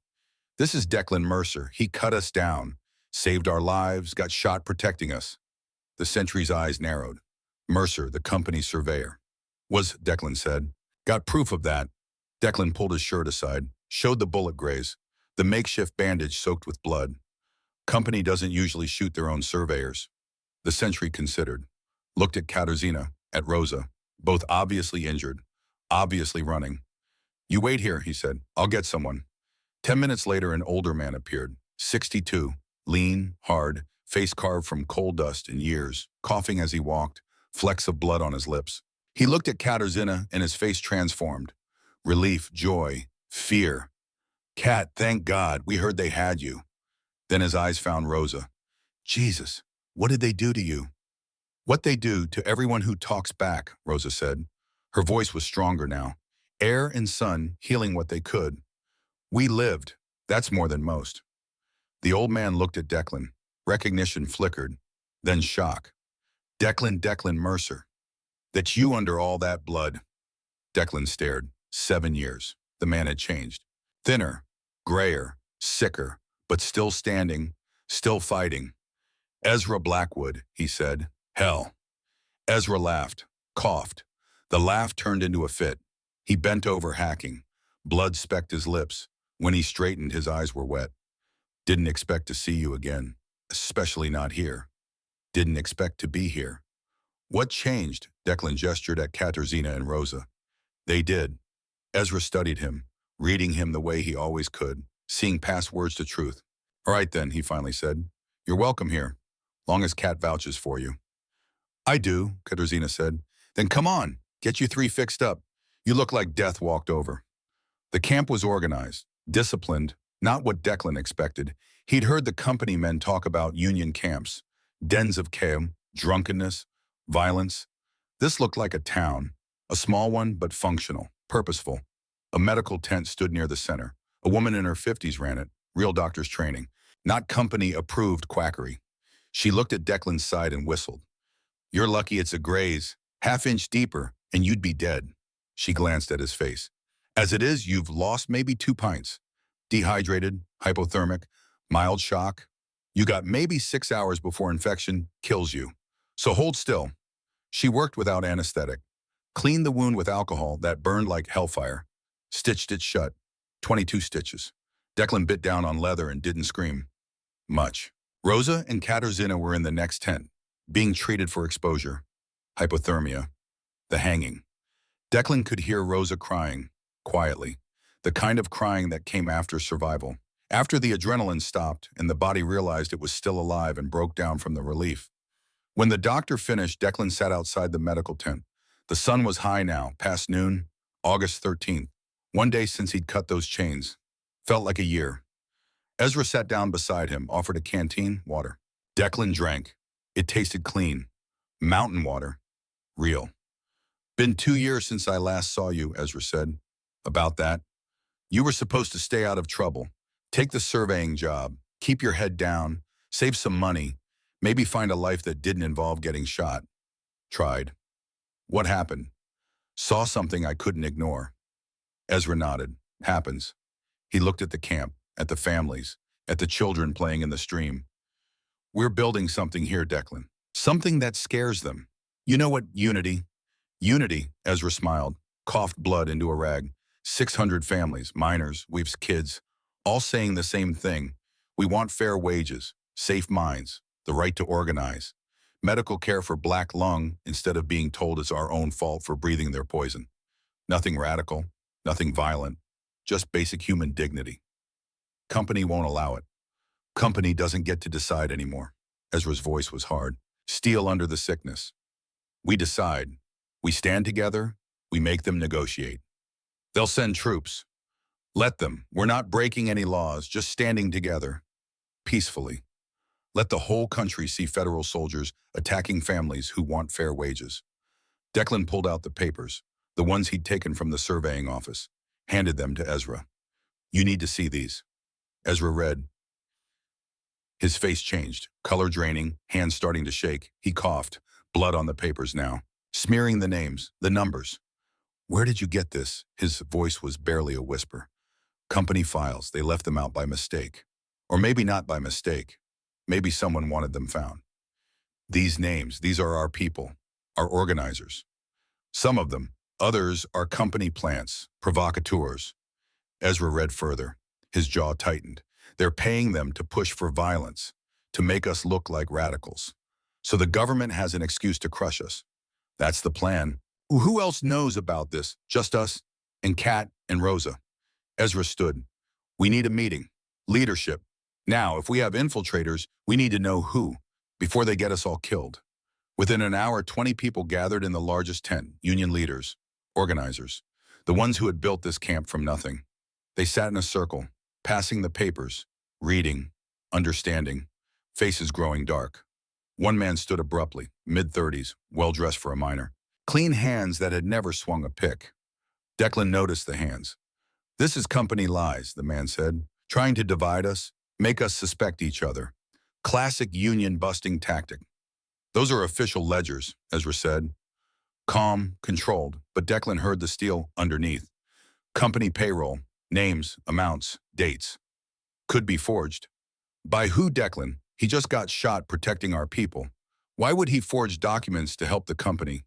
This is Declan Mercer. He cut us down, saved our lives, got shot protecting us. The sentry's eyes narrowed. Mercer, the company surveyor. Was, Declan said. Got proof of that. Declan pulled his shirt aside, showed the bullet graze, the makeshift bandage soaked with blood. Company doesn't usually shoot their own surveyors. The sentry considered, looked at Katarzyna, at Rosa, both obviously injured, obviously running. You wait here, he said. I'll get someone. 10 minutes later, an older man appeared, 62, lean, hard, face carved from coal dust and years, coughing as he walked, flecks of blood on his lips. He looked at Katarzyna and his face transformed. Relief, joy, fear. Kat, thank God, we heard they had you. Then his eyes found Rosa. Jesus, what did they do to you? What they do to everyone who talks back, Rosa said. Her voice was stronger now. Air and sun healing what they could. We lived. That's more than most. The old man looked at Declan. Recognition flickered, then shock. Declan Mercer. That you under all that blood. Declan stared. 7 years. The man had changed. Thinner, grayer, sicker, but still standing, still fighting. Ezra Blackwood, he said. Hell. Ezra laughed, coughed. The laugh turned into a fit. He bent over, hacking. Blood specked his lips. When he straightened, his eyes were wet. Didn't expect to see you again, especially not here. Didn't expect to be here. What changed? Declan gestured at Katarzyna and Rosa. They did. Ezra studied him, reading him the way he always could, seeing past words to truth. All right then, he finally said. You're welcome here, long as Kat vouches for you. I do, Katarzyna said. Then come on, get you three fixed up. You look like death walked over. The camp was organized, disciplined, not what Declan expected. He'd heard the company men talk about union camps, dens of chaos, drunkenness, violence. This looked like a town, a small one but functional, purposeful. A medical tent stood near the center. A woman in her 50s ran it, real doctor's training, not company-approved quackery. She looked at Declan's side and whistled. You're lucky it's a graze, half-inch deeper, and you'd be dead. She glanced at his face. As it is, you've lost maybe 2 pints. Dehydrated, hypothermic, mild shock. You got maybe 6 hours before infection kills you. So hold still. She worked without anesthetic, cleaned the wound with alcohol that burned like hellfire, stitched it shut, 22 stitches. Declan bit down on leather and didn't scream. Much. Rosa and Katarzyna were in the next tent, being treated for exposure, hypothermia, the hanging. Declan could hear Rosa crying, quietly, the kind of crying that came after survival, after the adrenaline stopped and the body realized it was still alive and broke down from the relief. When the doctor finished, Declan sat outside the medical tent. The sun was high now, past noon, August 13th. One day since he'd cut those chains. Felt like a year. Ezra sat down beside him, offered a canteen, water. Declan drank. It tasted clean. Mountain water. Real. Been 2 years since I last saw you, Ezra said. About that. You were supposed to stay out of trouble. Take the surveying job. Keep your head down. Save some money. Maybe find a life that didn't involve getting shot. Tried. What happened? Saw something I couldn't ignore. Ezra nodded. Happens. He looked at the camp, at the families, at the children playing in the stream. We're building something here, Declan. Something that scares them. You know what, unity? Unity, Ezra smiled, coughed blood into a rag. 600 families, minors, we've kids, all saying the same thing. We want fair wages, safe minds, the right to organize. Medical care for black lung instead of being told it's our own fault for breathing their poison. Nothing radical, nothing violent, just basic human dignity. Company won't allow it. Company doesn't get to decide anymore. Ezra's voice was hard. Steel under the sickness. We decide. We stand together. We make them negotiate. They'll send troops. Let them. We're not breaking any laws, just standing together. Peacefully. Let the whole country see federal soldiers attacking families who want fair wages. Declan pulled out the papers, the ones he'd taken from the surveying office, handed them to Ezra. You need to see these. Ezra read. His face changed, color draining, hands starting to shake. He coughed, blood on the papers now, smearing the names, the numbers. Where did you get this? His voice was barely a whisper. Company files, they left them out by mistake. Or maybe not by mistake. Maybe someone wanted them found. These names, these are our people, our organizers. Some of them, others are company plants, provocateurs. Ezra read further. His jaw tightened. They're paying them to push for violence, to make us look like radicals. So the government has an excuse to crush us. That's the plan. Who else knows about this? Just us and Kat and Rosa. Ezra stood. We need a meeting. Leadership. Now, if we have infiltrators, we need to know who, before they get us all killed. Within an hour, 20 people gathered in the largest tent, union leaders, organizers, the ones who had built this camp from nothing. They sat in a circle, passing the papers, reading, understanding, faces growing dark. One man stood abruptly, mid-30s, well-dressed for a miner. Clean hands that had never swung a pick. Declan noticed the hands. This is company lies, the man said, trying to divide us, make us suspect each other. Classic union-busting tactic. Those are official ledgers, Ezra said. Calm, controlled, but Declan heard the steel underneath. Company payroll, names, amounts, dates. Could be forged. By who, Declan? He just got shot protecting our people. Why would he forge documents to help the company?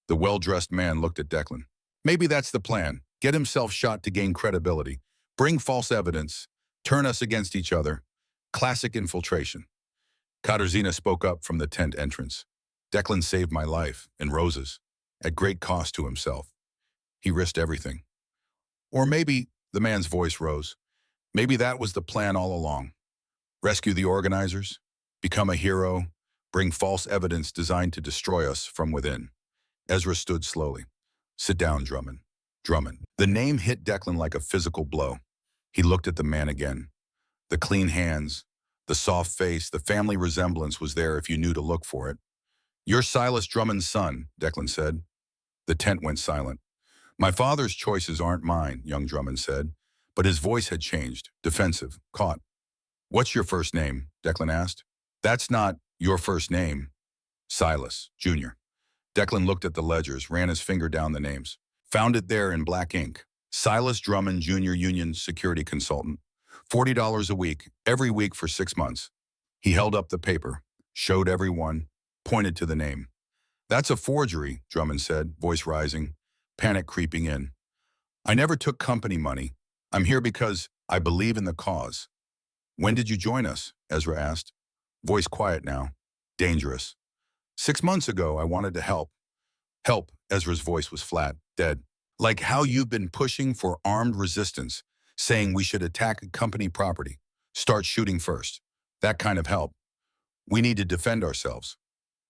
The well-dressed man looked at Declan. Maybe that's the plan. Get himself shot to gain credibility. Bring false evidence. Turn us against each other. Classic infiltration. Katarzyna spoke up from the tent entrance. Declan saved my life, and Rosa's, at great cost to himself. He risked everything. Or maybe, the man's voice rose, maybe that was the plan all along. Rescue the organizers? Become a hero? Bring false evidence designed to destroy us from within? Ezra stood slowly. Sit down, Drummond. Drummond. The name hit Declan like a physical blow. He looked at the man again. The clean hands, the soft face, the family resemblance was there if you knew to look for it. You're Silas Drummond's son, Declan said. The tent went silent. My father's choices aren't mine, young Drummond said, but his voice had changed, defensive, caught. What's your first name? Declan asked. That's not your first name. Silas, Jr. Declan looked at the ledgers, ran his finger down the names. Found it there in black ink. Silas Drummond, Jr. Union Security Consultant. $40 a week, every week for 6 months. He held up the paper, showed everyone, pointed to the name. That's a forgery, Drummond said, voice rising, panic creeping in. I never took company money. I'm here because I believe in the cause. When did you join us? Ezra asked. Voice quiet now. Dangerous. 6 months ago, I wanted to help. Help, Ezra's voice was flat, dead. Like how you've been pushing for armed resistance, saying we should attack a company property, start shooting first. That kind of help. We need to defend ourselves.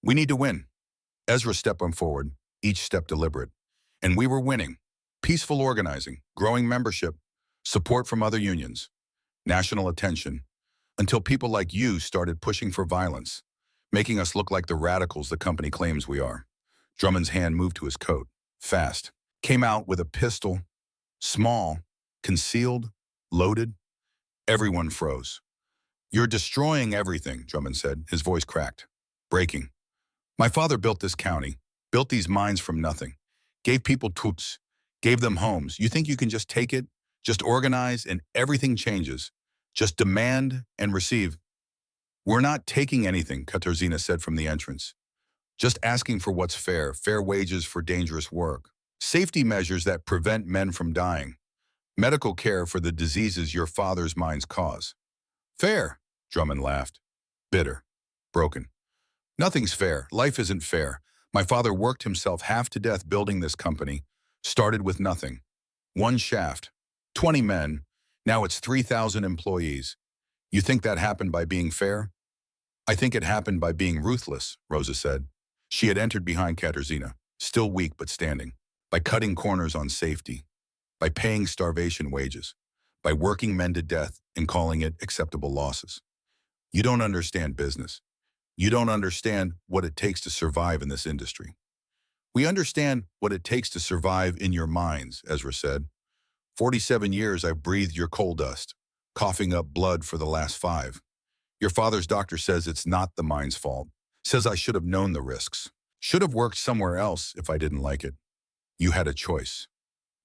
We need to win. Ezra stepped on forward, each step deliberate. And we were winning. Peaceful organizing, growing membership, support from other unions, national attention, until people like you started pushing for violence, making us look like the radicals the company claims we are. Drummond's hand moved to his coat, fast, came out with a pistol, small, concealed, loaded. Everyone froze. You're destroying everything, Drummond said, his voice cracked. Breaking. My father built this county, built these mines from nothing, gave people tools, gave them homes. You think you can just take it, just organize, and everything changes? Just demand and receive. We're not taking anything, Katarzyna said from the entrance. Just asking for what's fair, fair wages for dangerous work, safety measures that prevent men from dying, medical care for the diseases your father's mines cause. Fair, Drummond laughed. Bitter. Broken. Nothing's fair. Life isn't fair. My father worked himself half to death building this company. Started with nothing. 1 shaft. 20 men. Now it's 3,000 employees. You think that happened by being fair? I think it happened by being ruthless, Rosa said. She had entered behind Katarzyna, still weak but standing, by cutting corners on safety, by paying starvation wages, by working men to death and calling it acceptable losses. You don't understand business. You don't understand what it takes to survive in this industry. We understand what it takes to survive in your minds, Ezra said. 47 years I've breathed your coal dust, coughing up blood for the last 5. Your father's doctor says it's not the mine's fault, says I should have known the risks, should have worked somewhere else if I didn't like it. You had a choice.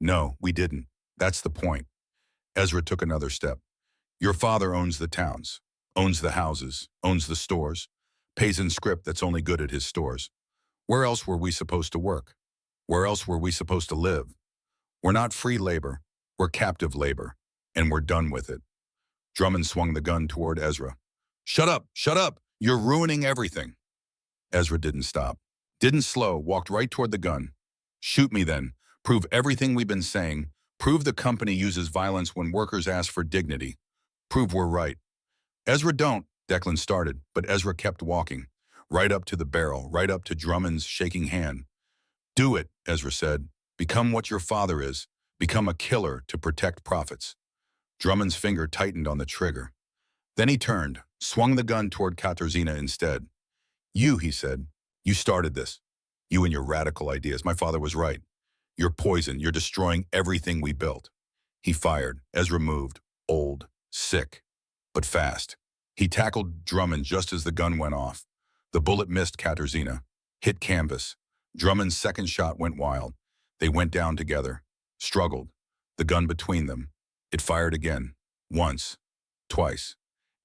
No, we didn't. That's the point. Ezra took another step. Your father owns the towns, owns the houses, owns the stores, pays in script that's only good at his stores. Where else were we supposed to work? Where else were we supposed to live? We're not free labor, we're captive labor, and we're done with it. Drummond swung the gun toward Ezra. Shut up, you're ruining everything. Ezra didn't stop, didn't slow, walked right toward the gun. Shoot me then, prove everything we've been saying, prove the company uses violence when workers ask for dignity. Prove we're right. Ezra don't, Declan started, but Ezra kept walking, right up to the barrel, right up to Drummond's shaking hand. Do it, Ezra said. Become what your father is. Become a killer to protect profits. Drummond's finger tightened on the trigger. Then he turned, swung the gun toward Katarzyna instead. You, he said, you started this. You and your radical ideas. My father was right. You're poison. You're destroying everything we built. He fired. Ezra moved, old, sick, but fast. He tackled Drummond just as the gun went off. The bullet missed Katarzyna, hit canvas. Drummond's second shot went wild. They went down together, struggled, the gun between them. It fired again, once, twice.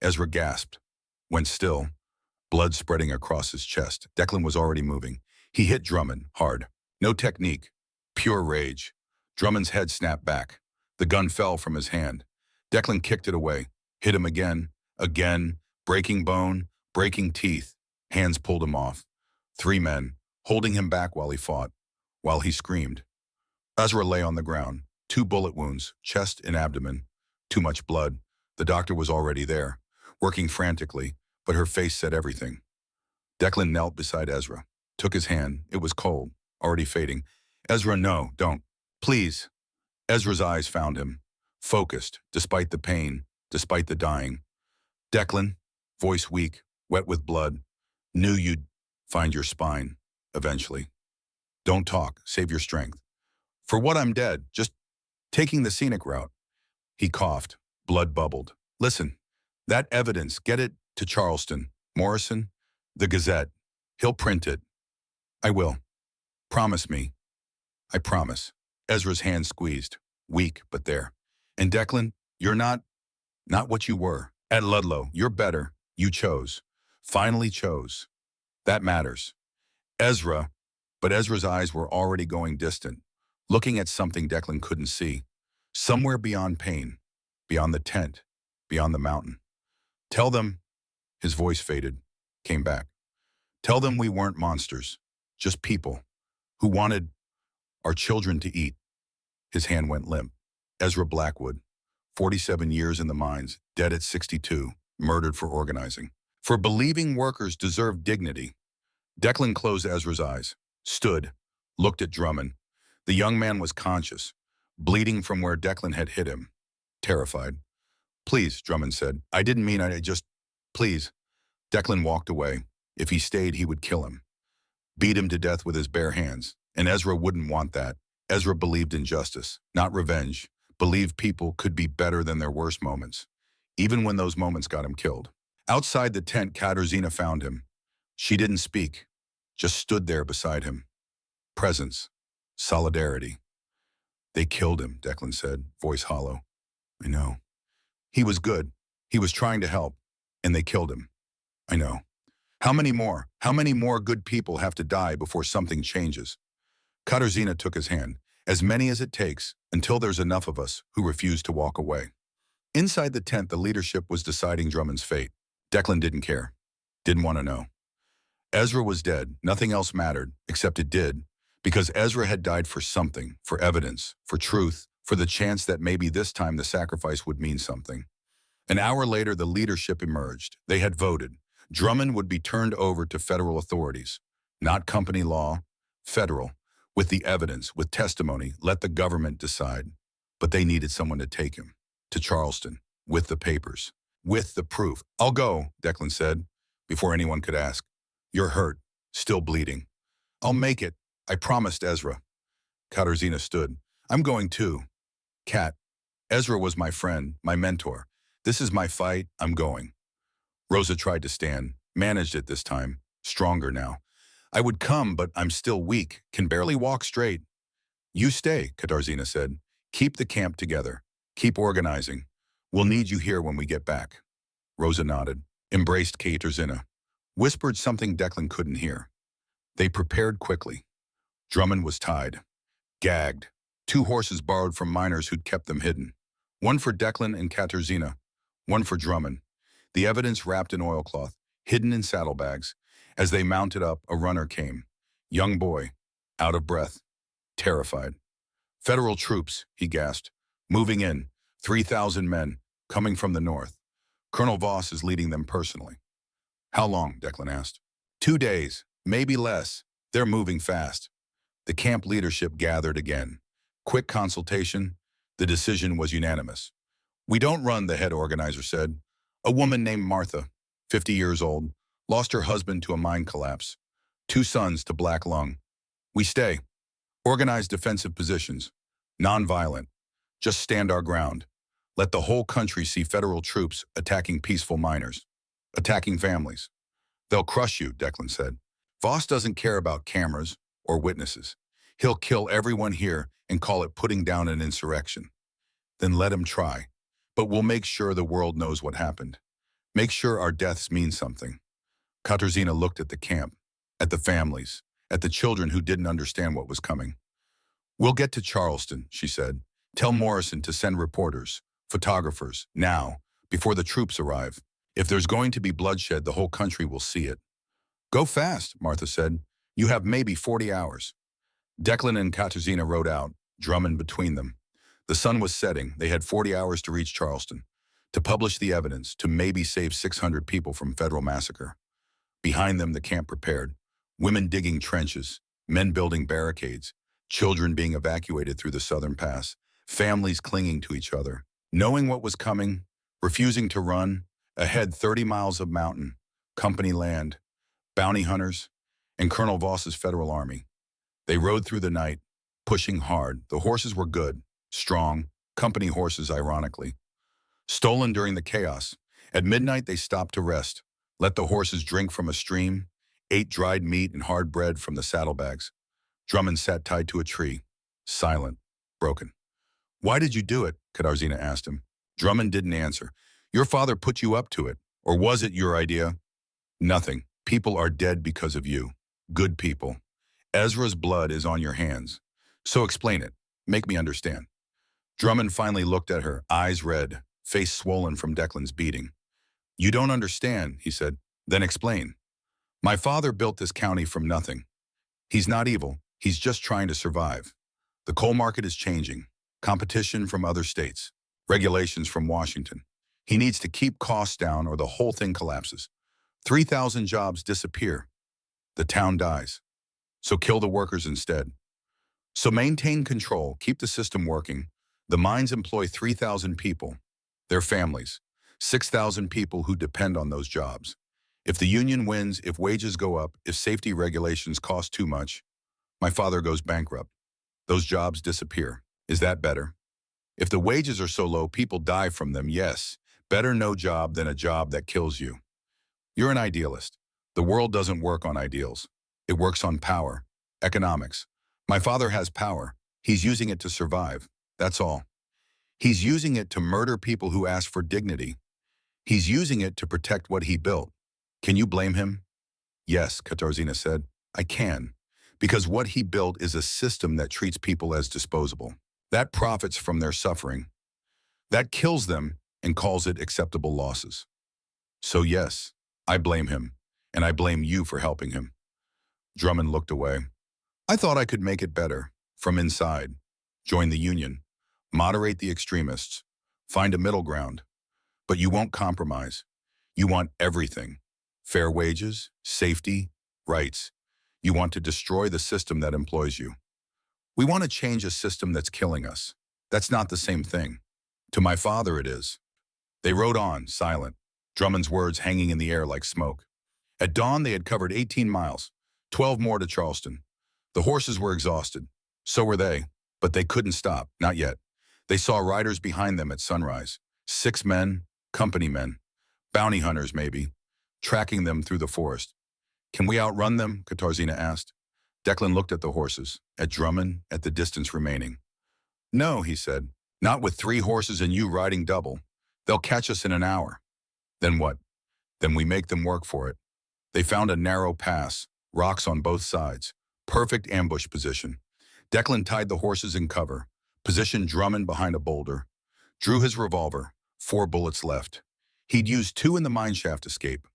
Ezra gasped, went still, blood spreading across his chest. Declan was already moving. He hit Drummond, hard. No technique, pure rage. Drummond's head snapped back. The gun fell from his hand. Declan kicked it away, hit him again, breaking bone, breaking teeth. Hands pulled him off. 3 men, holding him back while he fought, while he screamed. Ezra lay on the ground, 2 bullet wounds, chest and abdomen. Too much blood. The doctor was already there. working frantically, but her face said everything. Declan knelt beside Ezra, took his hand. It was cold, already fading. Ezra, no, don't. Please. Ezra's eyes found him, focused, despite the pain, despite the dying. Declan, voice weak, wet with blood, knew you'd find your spine, eventually. Don't talk, save your strength. For what I'm dead, just taking the scenic route. He coughed, blood bubbled. Listen, that evidence, get it to Charleston, Morrison, the Gazette. He'll print it. I will. Promise me. I promise. Ezra's hand squeezed, weak but there. And Declan, you're not what you were. At Ludlow, you're better. You chose. Finally chose. That matters. Ezra, but Ezra's eyes were already going distant, looking at something Declan couldn't see. Somewhere beyond pain, beyond the tent, beyond the mountain. Tell them, his voice faded, came back. Tell them we weren't monsters, just people who wanted our children to eat. His hand went limp. Ezra Blackwood, 47 years in the mines, dead at 62, murdered for organizing. For believing workers deserve dignity. Declan closed Ezra's eyes, stood, looked at Drummond. The young man was conscious, bleeding from where Declan had hit him, terrified. Please, Drummond said. I didn't mean I just, please. Declan walked away. If he stayed, he would kill him. Beat him to death with his bare hands. And Ezra wouldn't want that. Ezra believed in justice, not revenge. Believed people could be better than their worst moments, even when those moments got him killed. Outside the tent, Katarzyna found him. She didn't speak, just stood there beside him. Presence, solidarity. They killed him, Declan said, voice hollow. I know. He was good. He was trying to help, and they killed him. I know. How many more? How many more good people have to die before something changes? Katarzyna took his hand. As many as it takes, until there's enough of us who refuse to walk away. Inside the tent, the leadership was deciding Drummond's fate. Declan didn't care. Didn't want to know. Ezra was dead. Nothing else mattered, except it did. Because Ezra had died for something, for evidence, for truth, for the chance that maybe this time the sacrifice would mean something. An hour later, the leadership emerged. They had voted. Drummond would be turned over to federal authorities. Not company law, federal. With the evidence, with testimony, let the government decide. But they needed someone to take him. To Charleston. With the papers. With the proof. I'll go, Declan said, before anyone could ask. You're hurt. Still bleeding. I'll make it. I promised Ezra. Katarzyna stood. I'm going too. Kat. Ezra was my friend, my mentor. This is my fight. I'm going. Rosa tried to stand. Managed it this time. Stronger now. I would come, but I'm still weak. Can barely walk straight. You stay, Katarzyna said. Keep the camp together. Keep organizing. We'll need you here when we get back. Rosa nodded. Embraced Katarzyna. Whispered something Declan couldn't hear. They prepared quickly. Drummond was tied. Gagged. 2 horses borrowed from miners who'd kept them hidden. One for Declan and Katarzyna. One for Drummond. The evidence wrapped in oilcloth, hidden in saddlebags. As they mounted up, a runner came. Young boy, out of breath, terrified. Federal troops, he gasped, moving in, 3,000 men, coming from the north. Colonel Voss is leading them personally. How long, Declan asked. 2 days, maybe less. They're moving fast. The camp leadership gathered again. Quick consultation. The decision was unanimous. We don't run, the head organizer said. A woman named Martha, 50 years old, lost her husband to a mine collapse. 2 sons to black lung. We stay. Organize defensive positions. Non-violent. Just stand our ground. Let the whole country see federal troops attacking peaceful miners. Attacking families. They'll crush you, Declan said. Voss doesn't care about cameras or witnesses. He'll kill everyone here and call it putting down an insurrection. Then let him try. But we'll make sure the world knows what happened. Make sure our deaths mean something. Katarzyna looked at the camp, at the families, at the children who didn't understand what was coming. We'll get to Charleston, she said. Tell Morrison to send reporters, photographers, now, before the troops arrive. If there's going to be bloodshed, the whole country will see it. Go fast, Martha said. You have maybe 40 hours. Declan and Katarzyna rode out, Drummond between them. The sun was setting. They had 40 hours to reach Charleston. to publish the evidence, to maybe save 600 people from federal massacre. Behind them, the camp prepared. Women digging trenches, men building barricades, children being evacuated through the southern pass, families clinging to each other. Knowing what was coming, refusing to run, ahead 30 miles of mountain, company land, bounty hunters, and Colonel Voss's federal army. They rode through the night, pushing hard. The horses were good, strong, company horses ironically. Stolen during the chaos. At midnight they stopped to rest, let the horses drink from a stream, ate dried meat and hard bread from the saddlebags. Drummond sat tied to a tree, silent, broken. "Why did you do it?" Katarzyna asked him. Drummond didn't answer. "Your father put you up to it. Or was it your idea?" "Nothing. People are dead because of you. Good people. Ezra's blood is on your hands. So explain it. Make me understand." Drummond finally looked at her, eyes red, face swollen from Declan's beating. "You don't understand," he said. "Then explain." "My father built this county from nothing. He's not evil. He's just trying to survive. The coal market is changing. Competition from other states. Regulations from Washington. He needs to keep costs down or the whole thing collapses. 3,000 jobs disappear. The town dies. So kill the workers instead. So maintain control, keep the system working. The mines employ 3,000 people, their families, 6,000 people who depend on those jobs. If the union wins, if wages go up, if safety regulations cost too much, my father goes bankrupt. Those jobs disappear. Is that better? If the wages are so low, people die from them, yes. Better no job than a job that kills you. You're an idealist. The world doesn't work on ideals. It works on power, economics. My father has power. He's using it to survive. That's all. He's using it to murder people who ask for dignity. He's using it to protect what he built. Can you blame him? Yes, Katarzyna said. I can. Because what he built is a system that treats people as disposable. That profits from their suffering. That kills them and calls it acceptable losses. So yes, I blame him, and I blame you for helping him. Drummond looked away. I thought I could make it better, from inside. Join the union. Moderate the extremists. Find a middle ground. But you won't compromise. You want everything. Fair wages, safety, rights. You want to destroy the system that employs you. We want to change a system that's killing us. That's not the same thing. To my father it is. They rode on, silent, Drummond's words hanging in the air like smoke. At dawn they had covered 18 miles, 12 more to Charleston. The horses were exhausted. So were they, but they couldn't stop, not yet. They saw riders behind them at sunrise. 6 men, company men, bounty hunters maybe, tracking them through the forest. Can we outrun them? Katarzyna asked. Declan looked at the horses, at Drummond, at the distance remaining. No, he said, not with 3 horses and you riding double. They'll catch us in an hour. Then what? Then we make them work for it. They found a narrow pass, rocks on both sides, perfect ambush position. Declan tied the horses in cover, positioned Drummond behind a boulder, drew his revolver, 4 bullets left. He'd used 2 in the mineshaft escape.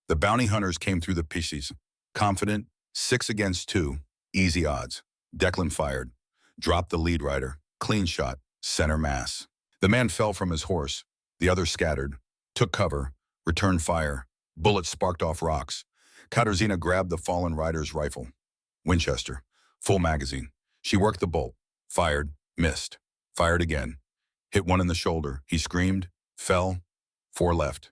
The bounty hunters came through the pisces, confident, 6 against 2, easy odds. Declan fired, dropped the lead rider, clean shot, center mass. The man fell from his horse. The other scattered, took cover, returned fire. Bullets sparked off rocks. Katarzyna grabbed the fallen rider's rifle. Winchester, full magazine. She worked the bolt, fired, missed, fired again. Hit one in the shoulder. He screamed, fell, 4 left.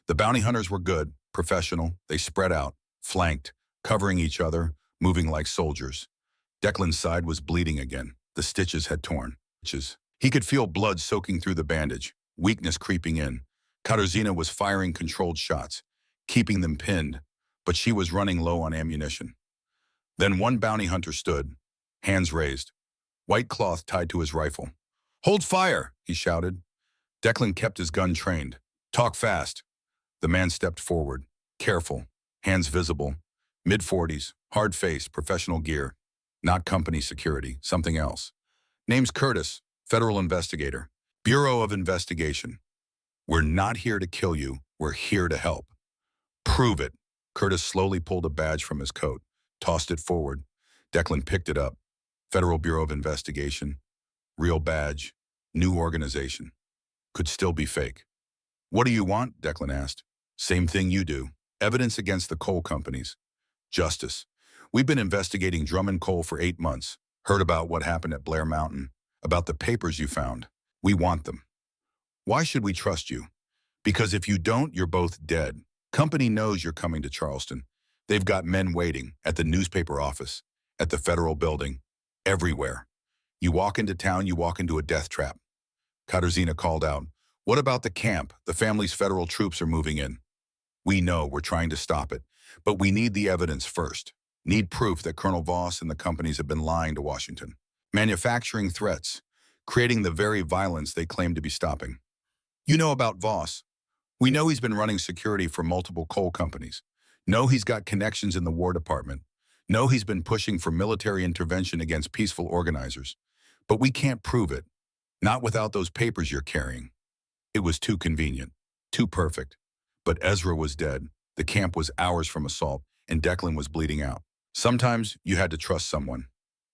The bounty hunters were good, professional. They spread out, flanked, covering each other, moving like soldiers. Declan's side was bleeding again. The stitches had torn. He could feel blood soaking through the bandage, weakness creeping in. Katarzyna was firing controlled shots, keeping them pinned, but she was running low on ammunition. Then one bounty hunter stood, hands raised, white cloth tied to his rifle. Hold fire, he shouted. Declan kept his gun trained. Talk fast. The man stepped forward, careful, hands visible, mid-40s, hard face, professional gear, not company security, something else. Name's Curtis, federal investigator, Bureau of Investigation. We're not here to kill you, we're here to help. Prove it. Curtis slowly pulled a badge from his coat, tossed it forward. Declan picked it up. Federal Bureau of Investigation, real badge, new organization. Could still be fake. What do you want? Declan asked. Same thing you do. Evidence against the coal companies. Justice. We've been investigating Drummond Coal for 8 months. Heard about what happened at Blair Mountain. About the papers you found. We want them. Why should we trust you? Because if you don't, you're both dead. Company knows you're coming to Charleston. They've got men waiting at the newspaper office, at the federal building, everywhere. You walk into town, you walk into a death trap. Katarzyna called out, "What about the camp? The family's federal troops are moving in." We know we're trying to stop it, but we need the evidence first. Need proof that Colonel Voss and the companies have been lying to Washington, manufacturing threats, creating the very violence they claim to be stopping. You know about Voss. We know he's been running security for multiple coal companies. Know he's got connections in the War Department. Know he's been pushing for military intervention against peaceful organizers. But we can't prove it. Not without those papers you're carrying. It was too convenient, too perfect. But Ezra was dead. The camp was hours from assault, and Declan was bleeding out. Sometimes you had to trust someone.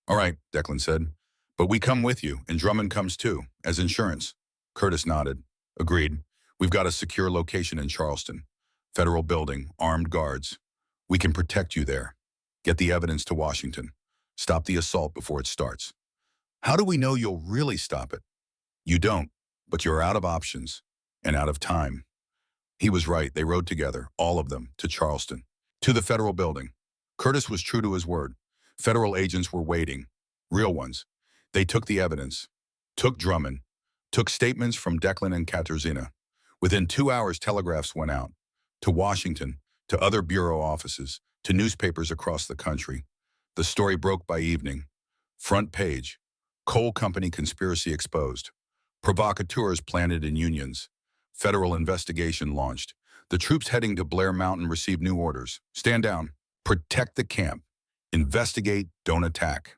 All right, Declan said. But we come with you, and Drummond comes too, as insurance. Curtis nodded. Agreed. We've got a secure location in Charleston. Federal building, armed guards. We can protect you there. Get the evidence to Washington. Stop the assault before it starts. How do we know you'll really stop it? You don't, but you're out of options and out of time. He was right. They rode together, all of them, to Charleston, to the federal building. Curtis was true to his word. Federal agents were waiting, real ones. They took the evidence, took Drummond, took statements from Declan and Katarzyna. Within 2 hours, telegraphs went out to Washington, to other bureau offices, to newspapers across the country. The story broke by evening. Front page, coal company conspiracy exposed. Provocateurs planted in unions. Federal investigation launched. The troops heading to Blair Mountain received new orders. Stand down. Protect the camp. Investigate, don't attack.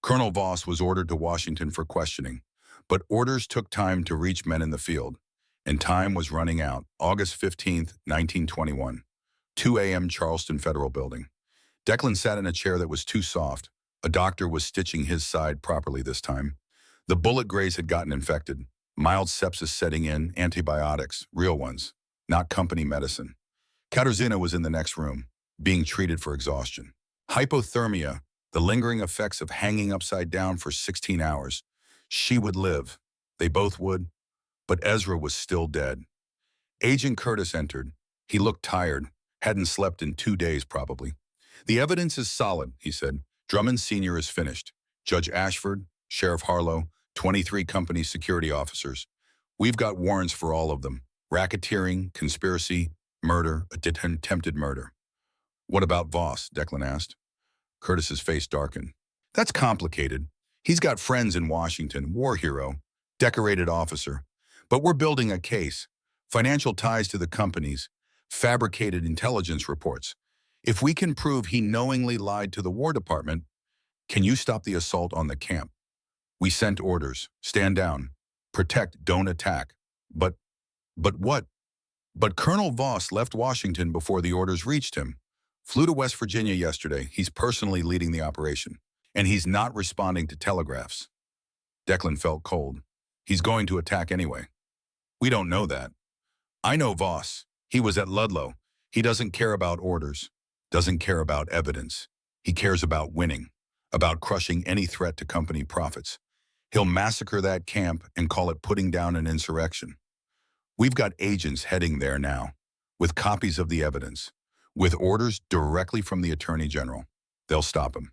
Colonel Voss was ordered to Washington for questioning, but orders took time to reach men in the field, and time was running out. August 15th, 1921. 2 a.m. Charleston Federal Building. Declan sat in a chair that was too soft. A doctor was stitching his side properly this time. The bullet graze had gotten infected. Mild sepsis setting in, antibiotics, real ones, not company medicine. Katarzyna was in the next room, being treated for exhaustion. Hypothermia, the lingering effects of hanging upside down for 16 hours. She would live. They both would. But Ezra was still dead. Agent Curtis entered. He looked tired, hadn't slept in 2 days probably. The evidence is solid, he said. Drummond Sr. is finished. Judge Ashford, Sheriff Harlow, 23 company security officers. We've got warrants for all of them. Racketeering, conspiracy, murder, attempted murder. What about Voss? Declan asked. Curtis's face darkened. That's complicated. He's got friends in Washington, war hero, decorated officer. But we're building a case. Financial ties to the companies, fabricated intelligence reports. If we can prove he knowingly lied to the War Department, can you stop the assault on the camp? We sent orders. Stand down. Protect, don't attack. But what? But Colonel Voss left Washington before the orders reached him. Flew to West Virginia yesterday. He's personally leading the operation. And he's not responding to telegraphs. Declan felt cold. He's going to attack anyway. We don't know that. I know Voss. He was at Ludlow. He doesn't care about orders. Doesn't care about evidence. He cares about winning. About crushing any threat to company profits. He'll massacre that camp and call it putting down an insurrection. We've got agents heading there now, with copies of the evidence, with orders directly from the Attorney General. They'll stop him.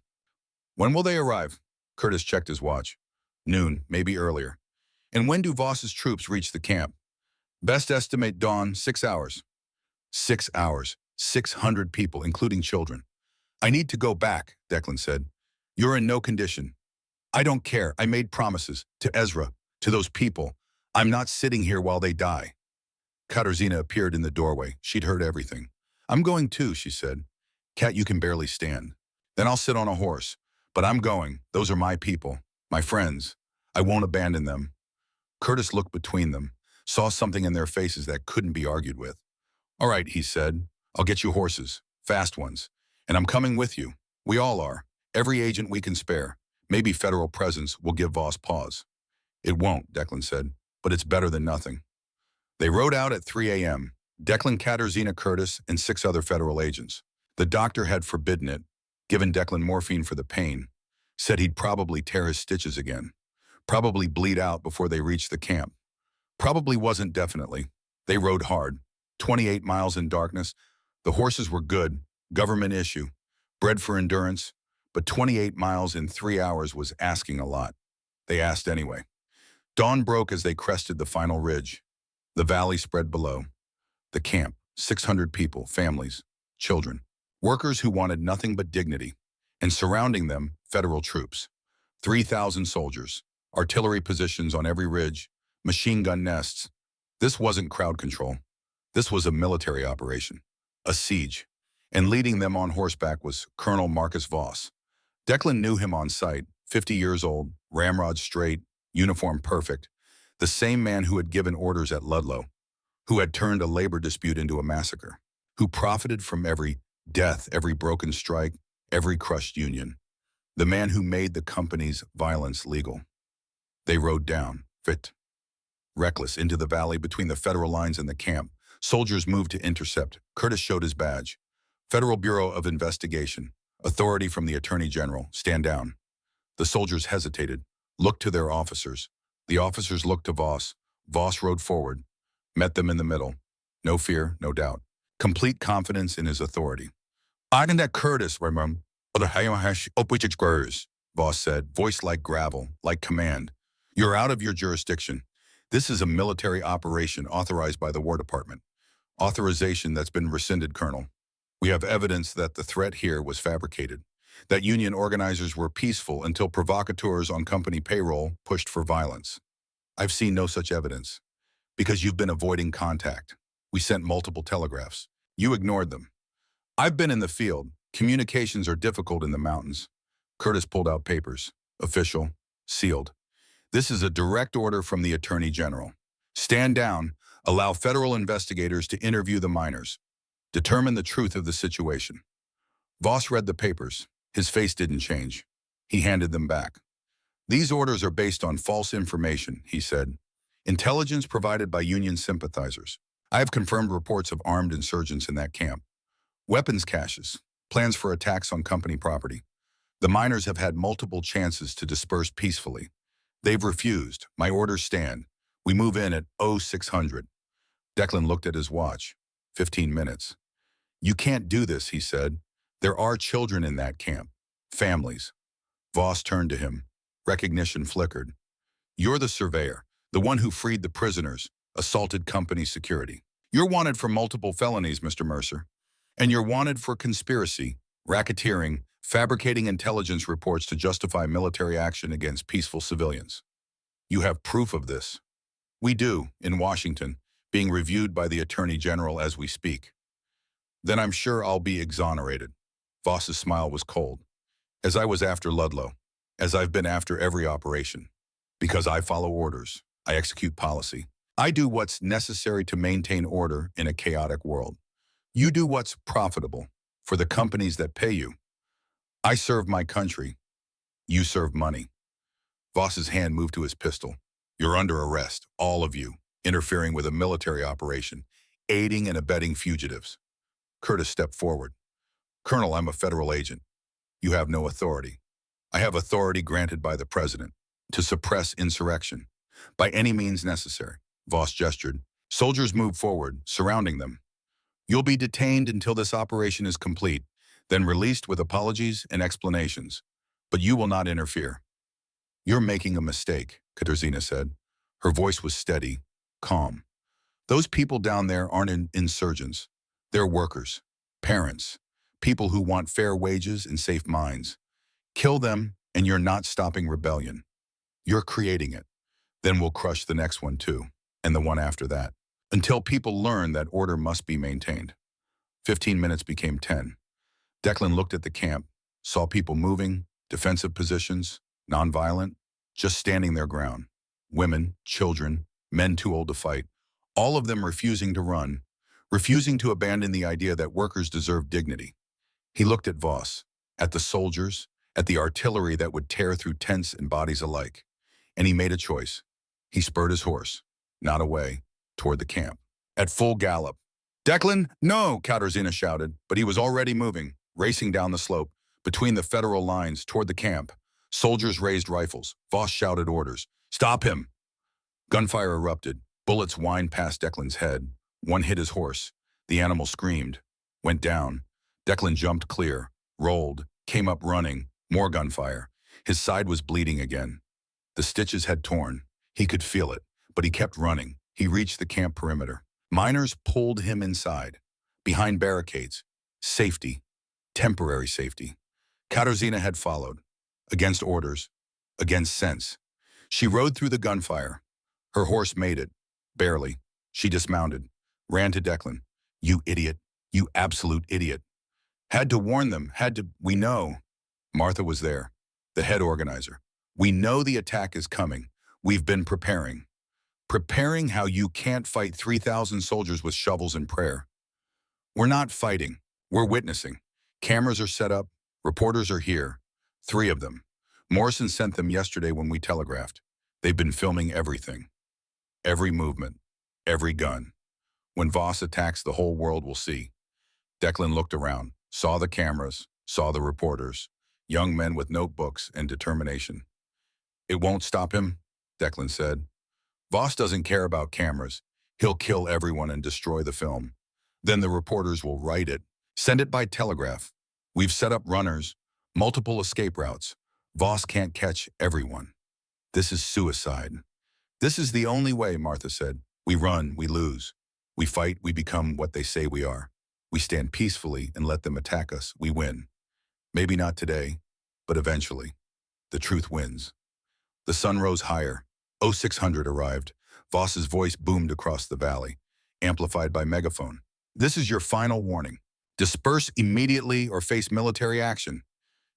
When will they arrive? Curtis checked his watch. Noon, maybe earlier. And when do Voss's troops reach the camp? Best estimate dawn, 6 hours. 6 hours, 600 people, including children. I need to go back, Declan said. You're in no condition. I don't care. I made promises to Ezra, to those people. I'm not sitting here while they die. Katarzyna appeared in the doorway. She'd heard everything. I'm going too, she said. Kat, you can barely stand. Then I'll sit on a horse. But I'm going. Those are my people, my friends. I won't abandon them. Curtis looked between them, saw something in their faces that couldn't be argued with. All right, he said. I'll get you horses, fast ones. And I'm coming with you. We all are. Every agent we can spare. Maybe federal presence will give Voss pause. It won't, Declan said, but it's better than nothing. They rode out at 3 a.m. Declan Katarzyna Curtis and 6 other federal agents. The doctor had forbidden it, given Declan morphine for the pain, said he'd probably tear his stitches again, probably bleed out before they reached the camp. Probably wasn't definitely. They rode hard, 28 miles in darkness. The horses were good, government issue, bred for endurance, but 28 miles in 3 hours was asking a lot. They asked anyway. Dawn broke as they crested the final ridge. The valley spread below. The camp, 600 people, families, children, workers who wanted nothing but dignity. And surrounding them, federal troops. 3,000 soldiers, artillery positions on every ridge, machine gun nests. This wasn't crowd control. This was a military operation, a siege. And leading them on horseback was Colonel Marcus Voss. Declan knew him on sight, 50 years old, ramrod straight, uniform perfect, the same man who had given orders at Ludlow, who had turned a labor dispute into a massacre, who profited from every death, every broken strike, every crushed union, the man who made the company's violence legal. They rode down, fit, reckless, into the valley between the federal lines and the camp. Soldiers moved to intercept. Curtis showed his badge. Federal Bureau of Investigation, authority from the Attorney General, stand down. The soldiers hesitated, looked to their officers. The officers looked to Voss. Voss rode forward, met them in the middle. No fear, no doubt. Complete confidence in his authority. I can that Curtis, Voss said, voice like gravel, like command. You're out of your jurisdiction. This is a military operation authorized by the War Department. Authorization that's been rescinded, Colonel. We have evidence that the threat here was fabricated, that union organizers were peaceful until provocateurs on company payroll pushed for violence. I've seen no such evidence, because you've been avoiding contact. We sent multiple telegraphs. You ignored them. I've been in the field. Communications are difficult in the mountains. Curtis pulled out papers. Official. Sealed. This is a direct order from the Attorney General. Stand down. Allow federal investigators to interview the miners. Determine the truth of the situation. Voss read the papers. His face didn't change. He handed them back. These orders are based on false information, he said. Intelligence provided by Union sympathizers. I have confirmed reports of armed insurgents in that camp. Weapons caches. Plans for attacks on company property. The miners have had multiple chances to disperse peacefully. They've refused. My orders stand. We move in at 0600. Declan looked at his watch. 15 minutes. You can't do this, he said. There are children in that camp. Families. Voss turned to him. Recognition flickered. You're the surveyor, the one who freed the prisoners, assaulted company security. You're wanted for multiple felonies, Mr. Mercer. And you're wanted for conspiracy, racketeering, fabricating intelligence reports to justify military action against peaceful civilians. You have proof of this. We do, in Washington, being reviewed by the Attorney General as we speak. Then I'm sure I'll be exonerated. Voss's smile was cold. As I was after Ludlow, as I've been after every operation. Because I follow orders, I execute policy. I do what's necessary to maintain order in a chaotic world. You do what's profitable for the companies that pay you. I serve my country. You serve money. Voss's hand moved to his pistol. You're under arrest, all of you, interfering with a military operation, aiding and abetting fugitives. Curtis stepped forward. Colonel, I'm a federal agent. You have no authority. I have authority granted by the president to suppress insurrection by any means necessary. Voss gestured. Soldiers moved forward, surrounding them. You'll be detained until this operation is complete, then released with apologies and explanations. But you will not interfere. You're making a mistake, Katarzyna said. Her voice was steady, calm. Those people down there aren't insurgents. They're workers, parents, people who want fair wages and safe minds. Kill them, and you're not stopping rebellion. You're creating it. Then we'll crush the next one too, and the one after that, until people learn that order must be maintained. 15 minutes became 10. Declan looked at the camp, saw people moving, defensive positions, nonviolent, just standing their ground. Women, children, men too old to fight, all of them refusing to run, refusing to abandon the idea that workers deserve dignity. He looked at Voss, at the soldiers, at the artillery that would tear through tents and bodies alike. And he made a choice. He spurred his horse, not away, toward the camp. At full gallop. Declan, no, Katarzyna shouted, but he was already moving, racing down the slope, between the federal lines toward the camp. Soldiers raised rifles. Voss shouted orders. Stop him! Gunfire erupted. Bullets whined past Declan's head. One hit his horse. The animal screamed, went down. Declan jumped clear, rolled, came up running. More gunfire. His side was bleeding again. The stitches had torn. He could feel it, but he kept running. He reached the camp perimeter. Miners pulled him inside, behind barricades. Safety. Temporary safety. Katarzyna had followed. Against orders. Against sense. She rode through the gunfire. Her horse made it. Barely. She dismounted. Ran to Declan. You idiot. You absolute idiot. Had to warn them. We know. Martha was there. The head organizer. We know the attack is coming. We've been preparing. Preparing how you can't fight 3,000 soldiers with shovels and prayer. We're not fighting. We're witnessing. Cameras are set up. Reporters are here. 3 of them. Morrison sent them yesterday when we telegraphed. They've been filming everything. Every movement. Every gun. When Voss attacks, the whole world will see. Declan looked around, saw the cameras, saw the reporters, young men with notebooks and determination. It won't stop him, Declan said. Voss doesn't care about cameras. He'll kill everyone and destroy the film. Then the reporters will write it, send it by telegraph. We've set up runners, multiple escape routes. Voss can't catch everyone. This is suicide. This is the only way, Martha said. We run, we lose. We fight, we become what they say we are. We stand peacefully and let them attack us. We win. Maybe not today, but eventually. The truth wins. The sun rose higher. 0600 arrived. Voss's voice boomed across the valley, amplified by megaphone. This is your final warning. Disperse immediately or face military action.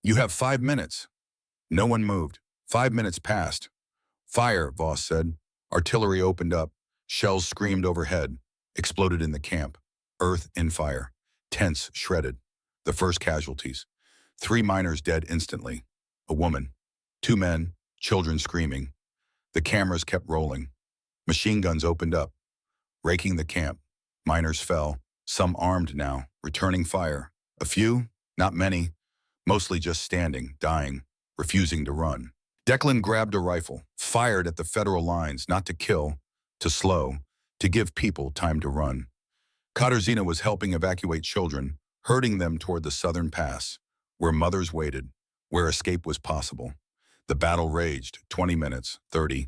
You have 5 minutes. No one moved. 5 minutes passed. Fire, Voss said. Artillery opened up. Shells screamed overhead. Exploded in the camp. Earth in fire. Tents shredded. The first casualties. 3 miners dead instantly. A woman. 2 men. Children screaming. The cameras kept rolling. Machine guns opened up, raking the camp. Miners fell, some armed now, returning fire. A few, not many, mostly just standing, dying, refusing to run. Declan grabbed a rifle, fired at the federal lines, not to kill, to slow, to give people time to run. Katarzyna was helping evacuate children, herding them toward the southern pass, where mothers waited, where escape was possible. The battle raged, 20 minutes, 30.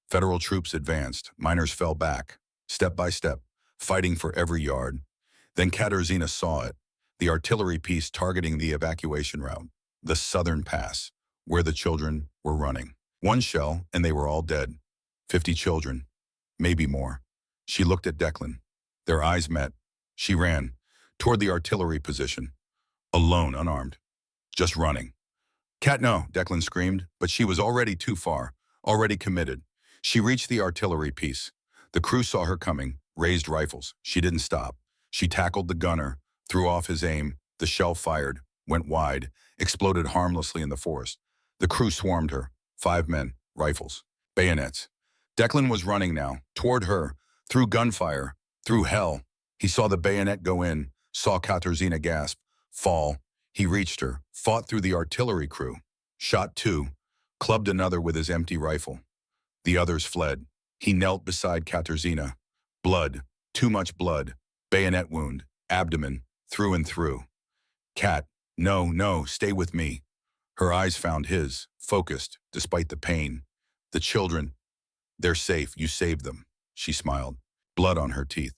Federal troops advanced, miners fell back, step by step, fighting for every yard. Then Katarzyna saw it, the artillery piece targeting the evacuation route, the southern pass, where the children were running. 1 shell, and they were all dead. 50 children, maybe more. She looked at Declan. Their eyes met. She ran, toward the artillery position, alone, unarmed, just running. Cat, no, Declan screamed, but she was already too far, already committed. She reached the artillery piece. The crew saw her coming, raised rifles. She didn't stop. She tackled the gunner, threw off his aim. The shell fired, went wide, exploded harmlessly in the forest. The crew swarmed her. 5 men, rifles, bayonets. Declan was running now, toward her, through gunfire, through hell. He saw the bayonet go in, saw Katarzyna gasp, fall. He reached her, fought through the artillery crew, shot 2, clubbed another with his empty rifle. The others fled. He knelt beside Katarzyna. Blood, too much blood, bayonet wound, abdomen, through and through. Cat, no, no, stay with me. Her eyes found his, focused, despite the pain. The children, they're safe, you saved them. She smiled, blood on her teeth.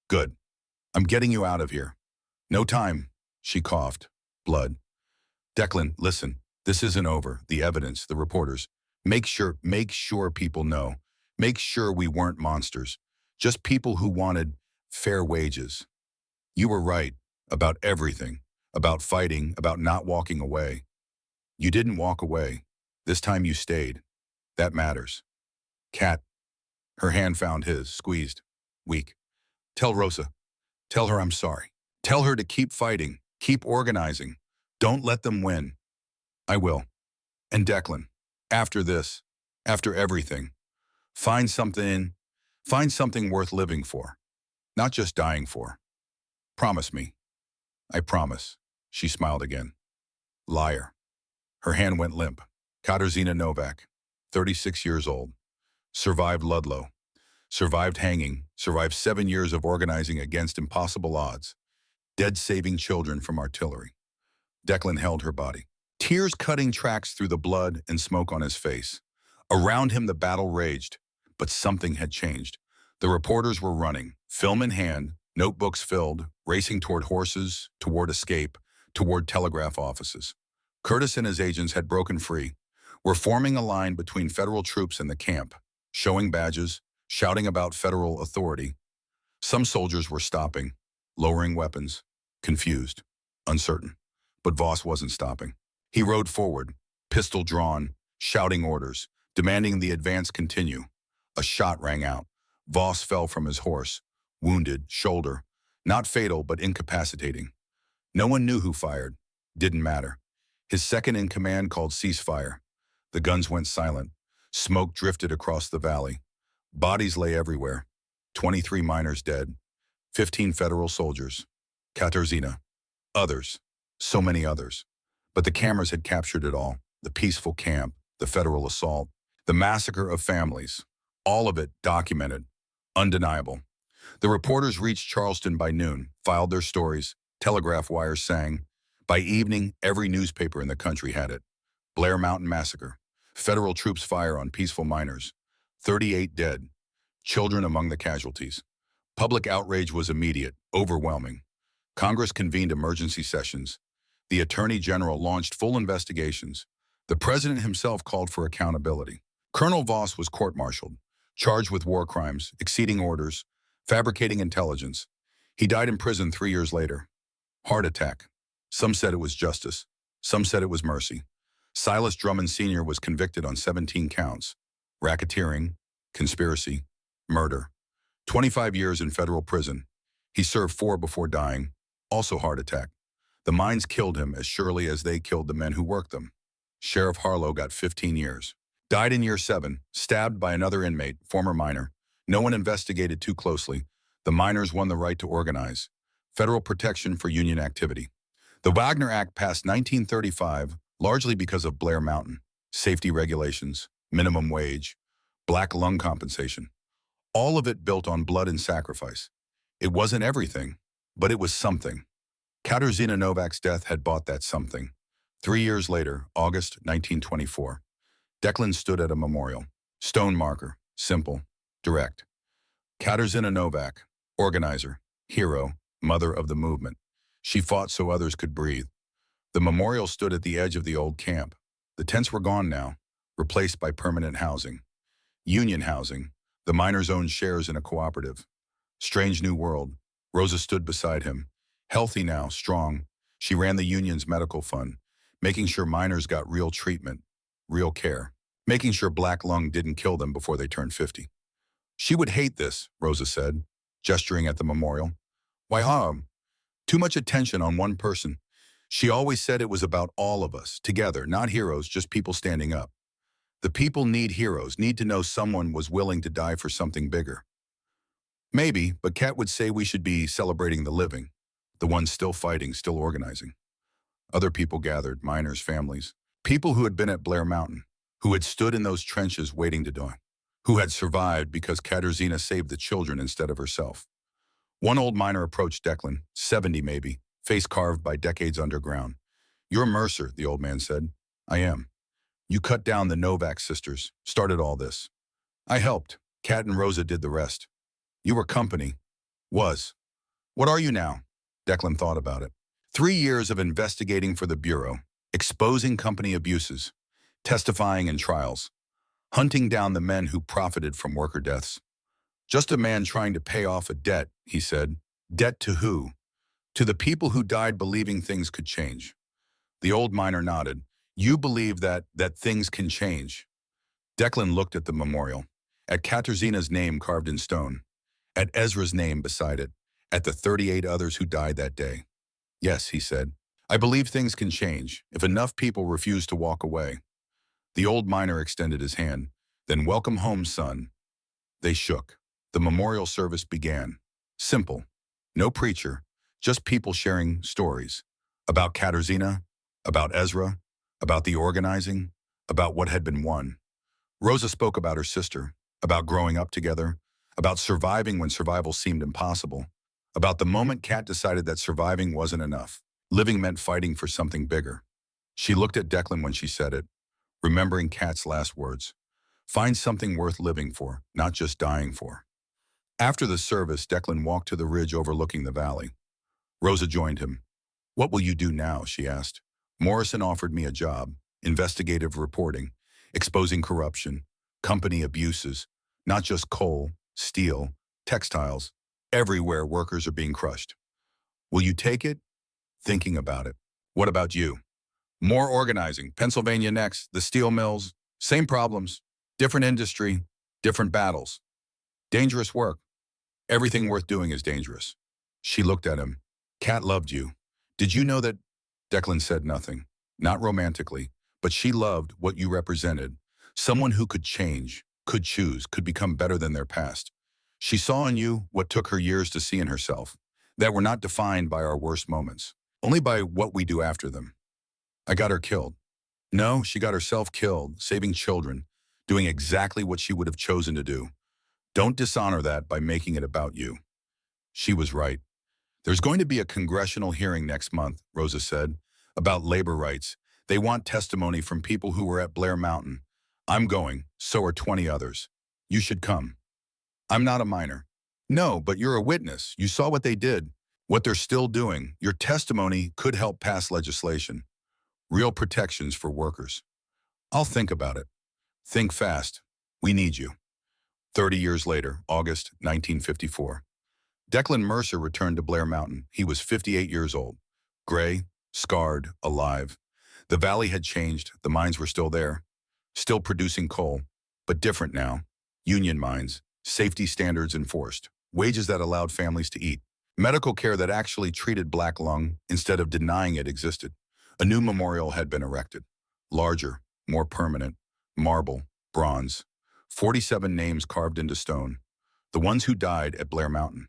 Good. I'm getting you out of here. No time, she coughed. Blood. Declan, listen, this isn't over. The evidence, the reporters. Make sure people know. Make sure we weren't monsters. Just people who wanted fair wages. You were right about everything, about fighting, about not walking away. You didn't walk away. This time you stayed. That matters. Cat. Her hand found his, squeezed, weak. Tell Rosa. Tell her I'm sorry. Tell her to keep fighting. Keep organizing. Don't let them win. I will. And Declan, after this, after everything, find something, Find something worth living for, not just dying for. Promise me." "I promise." She smiled again. Liar. Her hand went limp. Katarzyna Novak, 36 years old, survived Ludlow, survived hanging, survived 7 years of organizing against impossible odds, dead saving children from artillery. Declan held her body, tears cutting tracks through the blood and smoke on his face. Around him the battle raged, but something had changed. The reporters were running, film in hand, notebooks filled, racing toward horses, toward escape, toward telegraph offices. Curtis and his agents had broken free, were forming a line between federal troops and the camp, showing badges, shouting about federal authority. Some soldiers were stopping, lowering weapons, confused, uncertain. But Voss wasn't stopping. He rode forward, pistol drawn, shouting orders, demanding the advance continue. A shot rang out. Voss fell from his horse, wounded, shoulder, not fatal but incapacitating. No one knew who fired. Didn't matter. His second-in-command called ceasefire. The guns went silent. Smoke drifted across the valley. Bodies lay everywhere. 23 miners dead. 15 federal soldiers. Katarzyna. Others. So many others. But the cameras had captured it all. The peaceful camp, the federal assault, the massacre of families. All of it documented. Undeniable. The reporters reached Charleston by noon, filed their stories. Telegraph wires sang. By evening, every newspaper in the country had it. Blair Mountain Massacre. Federal troops fire on peaceful miners. 38 dead. Children among the casualties. Public outrage was immediate, overwhelming. Congress convened emergency sessions. The Attorney General launched full investigations. The President himself called for accountability. Colonel Voss was court-martialed, charged with war crimes, exceeding orders, fabricating intelligence. He died in prison 3 years later. Heart attack. Some said it was justice. Some said it was mercy. Silas Drummond Sr. was convicted on 17 counts. Racketeering, conspiracy, murder. 25 years in federal prison. He served 4 before dying. Also heart attack. The mines killed him as surely as they killed the men who worked them. Sheriff Harlow got 15 years. Died in year 7, stabbed by another inmate, former miner. No one investigated too closely. The miners won the right to organize. Federal protection for union activity. The Wagner Act passed 1935, largely because of Blair Mountain. Safety regulations, minimum wage, black lung compensation. All of it built on blood and sacrifice. It wasn't everything, but it was something. Katarzyna Novak's death had bought that something. 3 years later, August 1924, Declan stood at a memorial. Stone marker, simple, direct. Katarzyna Novak, organizer, hero, mother of the movement. She fought so others could breathe. The memorial stood at the edge of the old camp. The tents were gone now, replaced by permanent housing. Union housing, the miners owned shares in a cooperative. Strange new world. Rosa stood beside him. Healthy now, strong. She ran the union's medical fund, making sure miners got real treatment, real care, making sure black lung didn't kill them before they turned 50. She would hate this, Rosa said, gesturing at the memorial. Why, too much attention on one person. She always said it was about all of us, together, not heroes, just people standing up. The people need heroes, need to know someone was willing to die for something bigger. Maybe, but Kat would say we should be celebrating the living, the ones still fighting, still organizing. Other people gathered, miners, families, people who had been at Blair Mountain, who had stood in those trenches waiting to die, who had survived because Katarzyna saved the children instead of herself. One old miner approached Declan, 70 maybe, face carved by decades underground. "You're Mercer," the old man said. "I am. You cut down the Novak sisters, started all this. I helped. Kat and Rosa did the rest. You were company. Was. What are you now?" Declan thought about it. 3 years of investigating for the Bureau, exposing company abuses, testifying in trials, hunting down the men who profited from worker deaths. "Just a man trying to pay off a debt," he said. "Debt to who?" "To the people who died believing things could change." The old miner nodded. "You believe that things can change." Declan looked at the memorial, at Katarzyna's name carved in stone, at Ezra's name beside it, at the 38 others who died that day. "Yes," he said. "I believe things can change if enough people refuse to walk away." The old miner extended his hand. "Then welcome home, son." They shook. The memorial service began. Simple. No preacher, just people sharing stories. About Katarzyna, about Ezra, about the organizing, about what had been won. Rosa spoke about her sister, about growing up together, about surviving when survival seemed impossible, about the moment Kat decided that surviving wasn't enough. Living meant fighting for something bigger. She looked at Declan when she said it, remembering Kat's last words. Find something worth living for, not just dying for. After the service, Declan walked to the ridge overlooking the valley. Rosa joined him. What will you do now? She asked. Morrison offered me a job, investigative reporting, exposing corruption, company abuses, not just coal, steel, textiles. Everywhere workers are being crushed. Will you take it? Thinking about it. What about you? More organizing. Pennsylvania next. The steel mills. Same problems. Different industry. Different battles. Dangerous work. Everything worth doing is dangerous. She looked at him. Kat loved you. Did you know that? Declan said nothing. Not romantically, but she loved what you represented. Someone who could change, could choose, could become better than their past. She saw in you what took her years to see in herself, that we're not defined by our worst moments, only by what we do after them. I got her killed. No, she got herself killed, saving children, doing exactly what she would have chosen to do. Don't dishonor that by making it about you. She was right. There's going to be a congressional hearing next month, Rosa said, about labor rights. They want testimony from people who were at Blair Mountain. I'm going, so are 20 others. You should come. I'm not a minor. No, but you're a witness. You saw what they did, what they're still doing. Your testimony could help pass legislation. Real protections for workers. I'll think about it. Think fast. We need you. 30 years later, August 1954. Declan Mercer returned to Blair Mountain. He was 58 years old. Gray, scarred, alive. The valley had changed. The mines were still there. Still producing coal, but different now. Union mines, safety standards enforced, wages that allowed families to eat, medical care that actually treated black lung instead of denying it existed. A new memorial had been erected. Larger, more permanent, marble, bronze. 47 names carved into stone. The ones who died at Blair Mountain.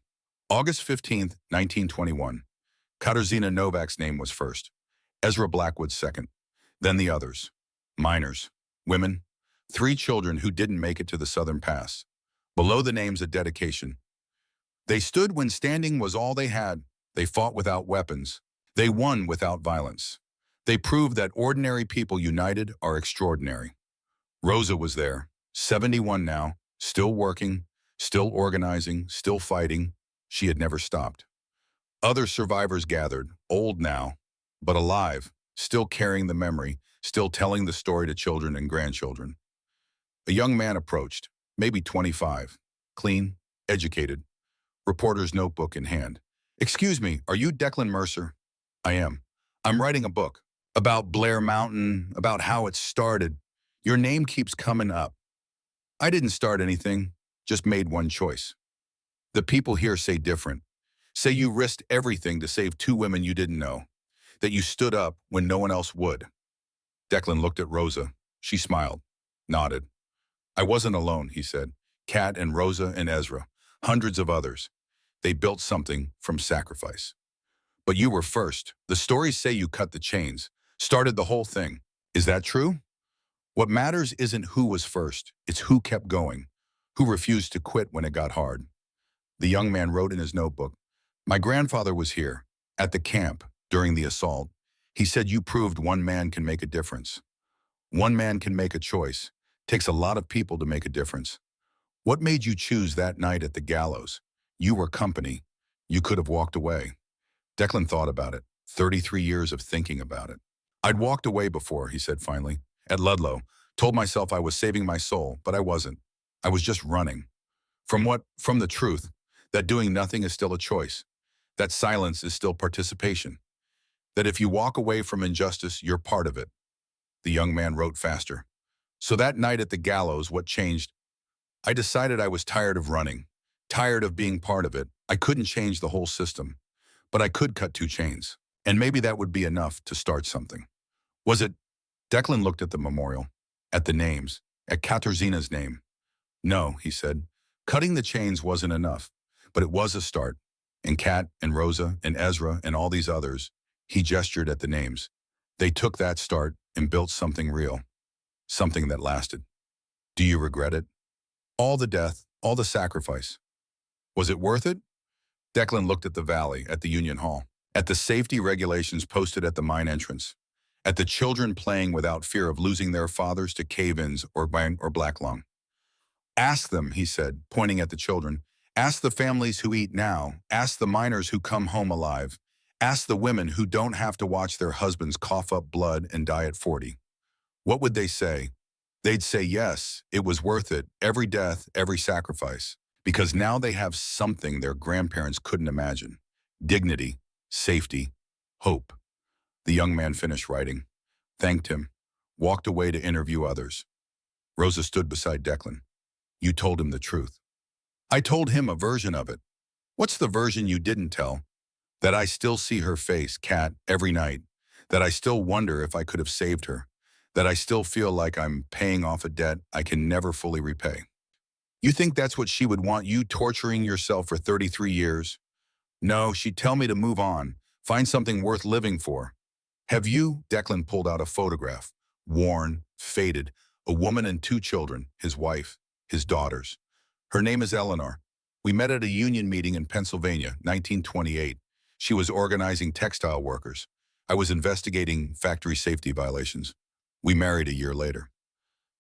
August 15th, 1921. Katarzyna Novak's name was first. Ezra Blackwood's second. Then the others. Miners. Women. 3 children who didn't make it to the Southern Pass. Below the names a dedication. They stood when standing was all they had. They fought without weapons. They won without violence. They proved that ordinary people united are extraordinary. Rosa was there, 71 now, still working, still organizing, still fighting. She had never stopped. Other survivors gathered, old now, but alive, still carrying the memory, still telling the story to children and grandchildren. A young man approached, maybe 25, clean, educated, reporter's notebook in hand. Excuse me, are you Declan Mercer? I am. I'm writing a book about Blair Mountain, about how it started. Your name keeps coming up. I didn't start anything, just made one choice. The people here say different. Say you risked everything to save 2 women you didn't know, that you stood up when no one else would. Declan looked at Rosa. She smiled, nodded. I wasn't alone, he said. Kat and Rosa and Ezra, hundreds of others. They built something from sacrifice. But you were first. The stories say you cut the chains, started the whole thing. Is that true? What matters isn't who was first, it's who kept going, who refused to quit when it got hard. The young man wrote in his notebook, my grandfather was here, at the camp, during the assault. He said you proved one man can make a difference. One man can make a choice. Takes a lot of people to make a difference. What made you choose that night at the gallows? You were company. You could have walked away. Declan thought about it, 33 years of thinking about it. I'd walked away before, he said finally, at Ludlow. Told myself I was saving my soul, but I wasn't. I was just running. From what? From the truth, that doing nothing is still a choice. That silence is still participation. That if you walk away from injustice, you're part of it. The young man wrote faster. So that night at the gallows, what changed? I decided I was tired of running, tired of being part of it. I couldn't change the whole system, but I could cut 2 chains. And maybe that would be enough to start something. Was it? Declan looked at the memorial, at the names, at Katarzyna's name. No, he said, Cutting the chains wasn't enough, but it was a start. And Kat and Rosa and Ezra and all these others, he gestured at the names. They took that start and built something real, something that lasted. Do you regret it? All the death, all the sacrifice. Was it worth it? Declan looked at the valley, at the Union Hall, at the safety regulations posted at the mine entrance, at the children playing without fear of losing their fathers to cave-ins or black lung. Ask them, he said, pointing at the children. Ask the families who eat now. Ask the miners who come home alive. Ask the women who don't have to watch their husbands cough up blood and die at 40. What would they say? They'd say yes, it was worth it, every death, every sacrifice, because now they have something their grandparents couldn't imagine. Dignity, safety, hope. The young man finished writing, thanked him, walked away to interview others. Rosa stood beside Declan. You told him the truth. I told him a version of it. What's the version you didn't tell? That I still see her face, Kat, every night. That I still wonder if I could have saved her. That I still feel like I'm paying off a debt I can never fully repay. You think that's what she would want, you torturing yourself for 33 years? No, she'd tell me to move on, find something worth living for. Have you? Declan pulled out a photograph, worn, faded, a woman and 2 children, his wife, his daughters. Her name is Eleanor. We met at a union meeting in Pennsylvania, 1928. She was organizing textile workers. I was investigating factory safety violations. We married a year later.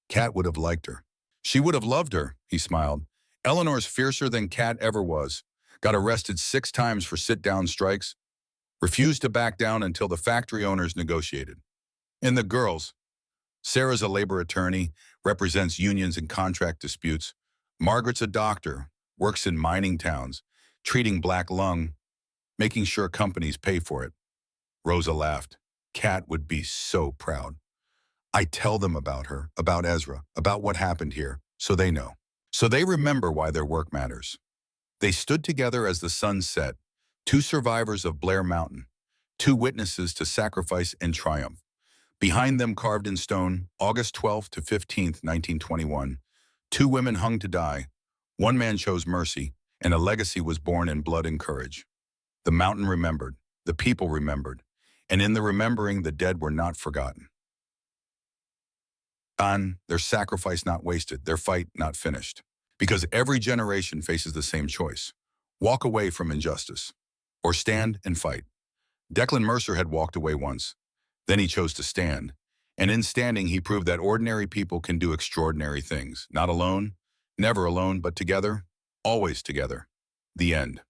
Kat would have liked her. She would have loved her, he smiled. Eleanor's fiercer than Kat ever was. Got arrested 6 times for sit-down strikes. Refused to back down until the factory owners negotiated. And the girls. Sarah's a labor attorney, represents unions in contract disputes. Margaret's a doctor, works in mining towns, treating black lung, making sure companies pay for it. Rosa laughed. Kat would be so proud. I tell them about her, about Ezra, about what happened here, so they know. So they remember why their work matters. They stood together as the sun set, 2 survivors of Blair Mountain, 2 witnesses to sacrifice and triumph. Behind them, carved in stone, August 12th to 15th, 1921, 2 women hung to die. 1 man chose mercy, and a legacy was born in blood and courage. The mountain remembered, the people remembered, and in the remembering, the dead were not forgotten. Their sacrifice not wasted, their fight not finished. Because every generation faces the same choice. Walk away from injustice, or stand and fight. Declan Mercer had walked away once. Then he chose to stand. And in standing, he proved that ordinary people can do extraordinary things. Not alone, never alone, but together, always together. The end.